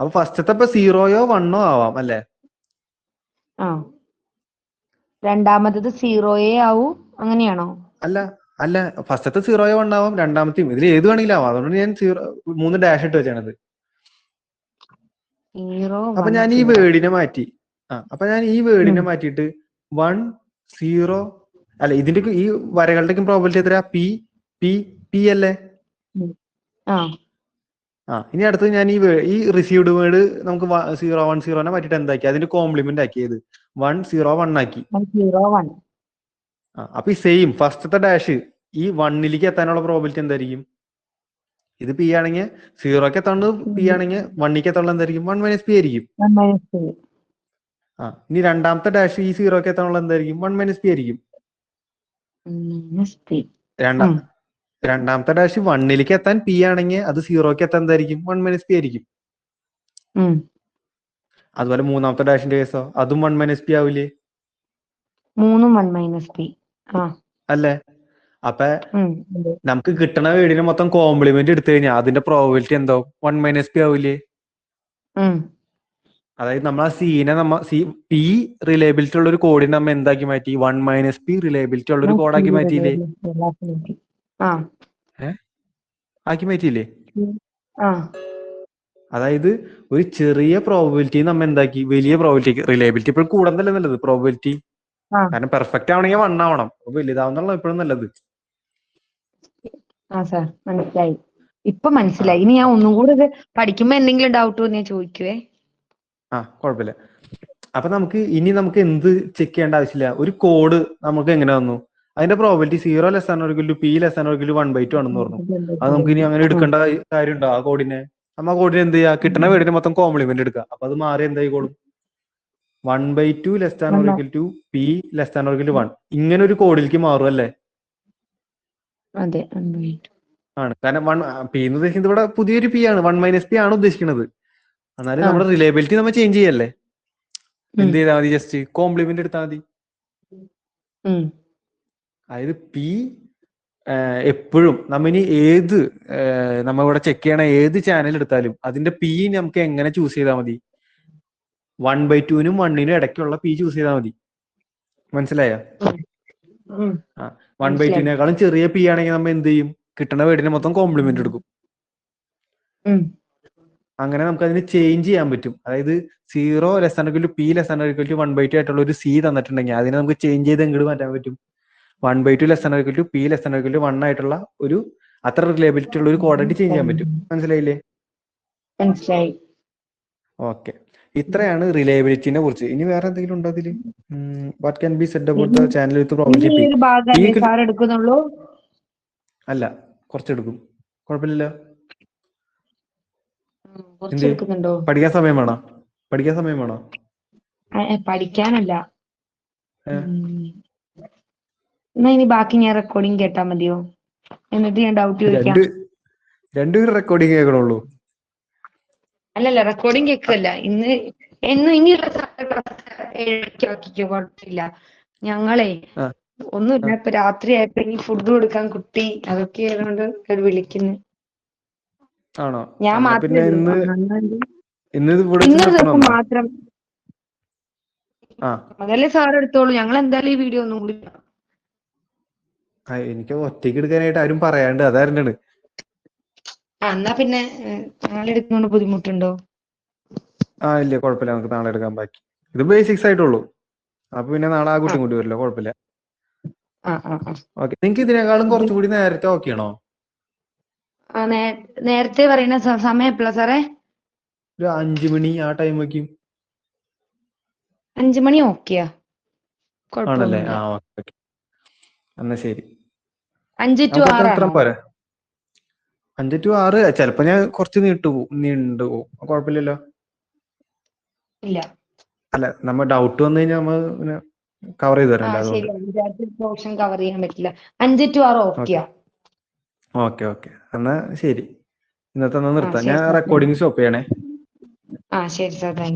അപ്പൊ ഫസ്റ്റത്തെ ഇപ്പൊ 0യോ 1 ആവാം അല്ലേ? രണ്ടാമത്തത് 0 ആവൂ, അങ്ങനെയാണോ? അല്ല അല്ല, ഫസ്റ്റത്തെ 0യോ 1 ആവാം, രണ്ടാമത്തെയും ഇതിൽ ഏത് വേണമെങ്കിലും ആവാം. അതുകൊണ്ട് ഞാൻ 3 ഡാഷ് ഇട്ട് വെച്ചാണത്. 0 അപ്പൊ 1 ഞാൻ ഈ 0. വേർഡിനെ മാറ്റി. അപ്പൊ ഞാൻ ഈ വേർഡിനെ മാറ്റിയിട്ട് 1 0 അല്ല, ഇതിന്റെ ഈ വരകളുടെ പ്രോബിലിറ്റി എത്രയാ? പി പി പി അല്ലേ? ഇനി അടുത്തത് ഞാൻ ഈ റിസീവ്ഡ് വേർഡ് നമുക്ക് 0 1 0 മാറ്റിയിട്ട് എന്താക്കി? അതിന്റെ കോംപ്ലിമെന്റ് ആക്കിയത് 1 0 1 ആക്കി. 0 1. അപ്പൊ ഈ സെയിം ഫസ്റ്റത്തെ ഡാഷ് ഈ 1ലേക്ക് എത്താനുള്ള പ്രോബിലിറ്റി എന്തായിരിക്കും? ഇത് പി ആണെങ്കിൽ 0ക്ക് എത്താനുള്ളത് പി ആണെങ്കിൽ 1ലേക്ക് എത്താനുള്ളത് എന്തായിരിക്കും? 1 - p ആയിരിക്കും. ഇനി രണ്ടാമത്തെ ഡാഷ് ഈ 0ക്ക് എത്താനുള്ളത് എന്തായിരിക്കും? 1 - p ആയിരിക്കും. രണ്ടാമത്തെ ഡാഷ് 1ലേക്ക് എത്താൻ പി ആണെങ്കിൽ അത് 0ക്ക് എത്താൻ എന്തായിരിക്കും? 1 - p ആയിരിക്കും. അതുപോലെ മൂന്നാമത്തെ ഡാഷിന്റെ കേസോ അതും 1 - p ആവില്ലേ? 3 1 - p. അല്ലേ? അപ്പൊ അതെ. നമുക്ക് കിട്ടണ വീടിന് മൊത്തം കോംപ്ലിമെന്റ് എടുത്തു കഴിഞ്ഞാൽ അതിന്റെ പ്രോബിലിറ്റി എന്താവും 1 - p ആവില്ലേ? ഉം. അതായത് നമ്മൾ ആ സീനെ പി റിലയബിലിറ്റി ഉള്ള ഒരു കോഡിനെ നമ്മൾ എന്താക്കി മാറ്റി? 1 - p റിലയബിലിറ്റി ഉള്ള ഒരു കോഡാക്കി മാറ്റിയില്ലേ? ആ ആക്കി മാറ്റിയില്ലേ? ആ അതായത് ഒരു ചെറിയ പ്രോബിലിറ്റി നമ്മ എന്താക്കി വലിയ പ്രോബിലിറ്റി, റിലയബിലിറ്റി ഇപ്പോഴും കൂടുതലല്ലേ നല്ലത് പ്രോബിലിറ്റി. ആ കാരണം പെർഫെക്റ്റ് ആവണമെങ്കിൽ 1 ആവണം. അപ്പൊ വലുതാവുന്നുള്ള എപ്പോഴും നല്ലത്. ആ സാർ മനസ്സിലായി. ഇപ്പൊ ആ മനസ്സിലായി. ഇനി ഞാൻ ഒന്നും കൂടെ ഇത് പഠിക്കുമ്പോ എന്തെങ്കിലും ഡൗട്ട് ഞാൻ ചോദിക്കുവേ. കുഴപ്പമില്ല. അപ്പൊ നമുക്ക് എന്ത് ചെക്ക് ചെയ്യേണ്ട ആവശ്യമില്ല. ഒരു കോഡ് നമുക്ക് എങ്ങനെ വന്നു? അതിന്റെ പ്രോബിലിറ്റി 0 ≤ p ≤ 1/2 ആണെന്ന് പറഞ്ഞു. അത് നമുക്ക് ഇനി അങ്ങനെ എടുക്കേണ്ട കാര്യമുണ്ടോ ആ കോഡിനെ? നമ്മ ആ കോഡിന് എന്ത് ചെയ്യാ? കിട്ടണ വീടിന് മൊത്തം കോംപ്ലിമെന്റ് എടുക്കുക. അപ്പൊ അത് മാറി എന്തായിക്കോളും? 1/2 ≤ p ≤ 1 ഇങ്ങനെ ഒരു കോഡിലേക്ക് മാറും അല്ലേ? അതെ. ആണ്. കാരണം p എന്ന് ഉദ്ദേശിക്കുന്നത് ഇവിടെ പുതിയൊരു p ആണ്. 1 - p ആണ് ഉദ്ദേശിക്കുന്നത്. എന്നാലും നമ്മുടെ റിലയബിലിറ്റി നമ്മൾ ചേഞ്ച് ചെയ്യല്ലേ? എന്ത് ചെയ്താൽ മതി? ജസ്റ്റ് കോംപ്ലിമെന്റ് എടുത്താൽ മതി. അതായത് p എപ്പോഴും നമ്മിനി നമ്മ ഇവിടെ ചെക്ക് ചെയ്യണ ഏത് ചാനൽ എടുത്താലും അതിന്റെ p നമുക്ക് എങ്ങനെ ചൂസ് ചെയ്താൽ മതി? 1/2-നും 1-നും ഇടയ്ക്കുള്ള p ചൂസ് ചെയ്താൽ മതി. മനസ്സിലായോ? 1/2-നേക്കാളും ചെറിയ p ആണെങ്കിൽ നമ്മൾ എന്ത് ചെയ്യും? കിട്ടണ വീടിന് മൊത്തം കോംപ്ലിമെന്റ് എടുക്കും. അങ്ങനെ നമുക്ക് അതിന് ചേഞ്ച് ചെയ്യാൻ പറ്റും. അതായത് 0 ≤ p ≤ 1/2 ആയിട്ടുള്ള ഒരു c തന്നിട്ടുണ്ടെങ്കിൽ അതിനെ നമുക്ക് ചേഞ്ച് ചെയ്ത് എങ്ങോട്ട് മാറ്റാൻ പറ്റും? 1/2 ≤ p ≤ 1 ആയിട്ടുള്ള ഒരു അത്ര റിലയബിലിറ്റി ഉള്ള ഒരു കോഡായിട്ട് ചേഞ്ച് ചെയ്യാൻ പറ്റും. മനസ്സിലായില്ലേ? മനസ്സിലായി. ഓക്കെ. ഇത്രയാണ് റിലയബിലിറ്റിനെ കുറിച്ച്. ഇനി വേറെ എന്തെങ്കിലും ഉണ്ടോ അതില്? What can be said about the channel with probability p? ഭാഗമല്ലേ സാർ എടുക്കുന്നുള്ളൂ? അല്ല, കുറച്ചെടുക്കും. കുഴപ്പമില്ലല്ലോ. കുറച്ചെടുക്കുന്നുണ്ടോ? പഠിക്കാൻ സമയം വേണോ? പഠിക്കാനല്ല. എന്നാ ഇനി ബാക്കി ഞാൻ റെക്കോർഡിങ് കേട്ടാ മതിയോ? എന്നിട്ട് ഞാൻ ഡൗട്ട് ചോദിക്കാം. രണ്ടുപേരും റെക്കോർഡിങ് കേൾക്കണുള്ളൂ? അല്ലല്ല, റെക്കോർഡിങ് കേൾക്കല്ല. ഇനിയുള്ള കുഴപ്പമില്ല. ഞങ്ങളെ ഒന്നുമില്ല, ഇപ്പൊ രാത്രി ആയപ്പോ ഇനി ഫുഡ് കൊടുക്കാൻ കുട്ടി അതൊക്കെ ആയതുകൊണ്ട് വിളിക്കുന്നു. ആണോ? ഞാൻ മാത്രമേ ഉള്ളൂ. ഇന്നൊരു ദിവസം മാത്രം. അതല്ലേ സാർ എടുത്തോളൂ. ഞങ്ങൾ എന്തായാലും ഈ വീഡിയോ ഒന്നും കൂടി. എനിക്ക് ഒറ്റയ്ക്ക് എടുക്കാനായിട്ട് ആരും പറയാണ്ട് അതായിരുന്നു. എന്നാ പിന്നെ നാളെ എടുക്കുന്നോണ്ട് ബുദ്ധിമുട്ടുണ്ടോ? ഇല്ല, കുഴപ്പമില്ല. നമുക്ക് നാളെ എടുക്കാൻ ബാക്കി. ഇത് ബേസിക്സ് ആയിട്ടുള്ളൂ. അപ്പൊ പിന്നെ നാളെ ആ കുട്ടിയും കൂടി വരില്ല. കുഴപ്പമില്ല. ഓക്കെ. നിങ്ങൾക്ക് ഇതിനേക്കാളും കുറച്ചുകൂടി നേരത്തെ ഓക്കെ ആണോ? നേരത്തെ പറയുന്ന സമയം എപ്പോഴാ സാറേ? ഒരു 5 മണി ആ ടൈം വയ്ക്കും. 5 മണി ഓക്കെയാ? ആണല്ലേ? ഓക്കെ. എന്നാ ശരി. 5 to 6 ഇത്ര പോരെ? 5 to 6 ചിലപ്പോ ഞാൻ കുറച്ച് നീണ്ടു പോകും. കുഴപ്പമില്ലല്ലോ? ഇല്ല. അല്ല, നമ്മ ഡൗട്ട് വന്നു കഴിഞ്ഞാൽ നമ്മ കവർ ചെയ്ത് തരണ്ടേ? പോർഷൻ കവർ ചെയ്യാൻ പറ്റില്ല. 5 to 6 ഓക്കെയാ? ഓക്കെ. എന്നാ ശരി. ഇന്നത്തെ നിർത്താം. ഞാൻ റെക്കോർഡിംഗ് സ്റ്റോപ്പ് ചെയ്യണേ. ശരി സാർ. Thank you.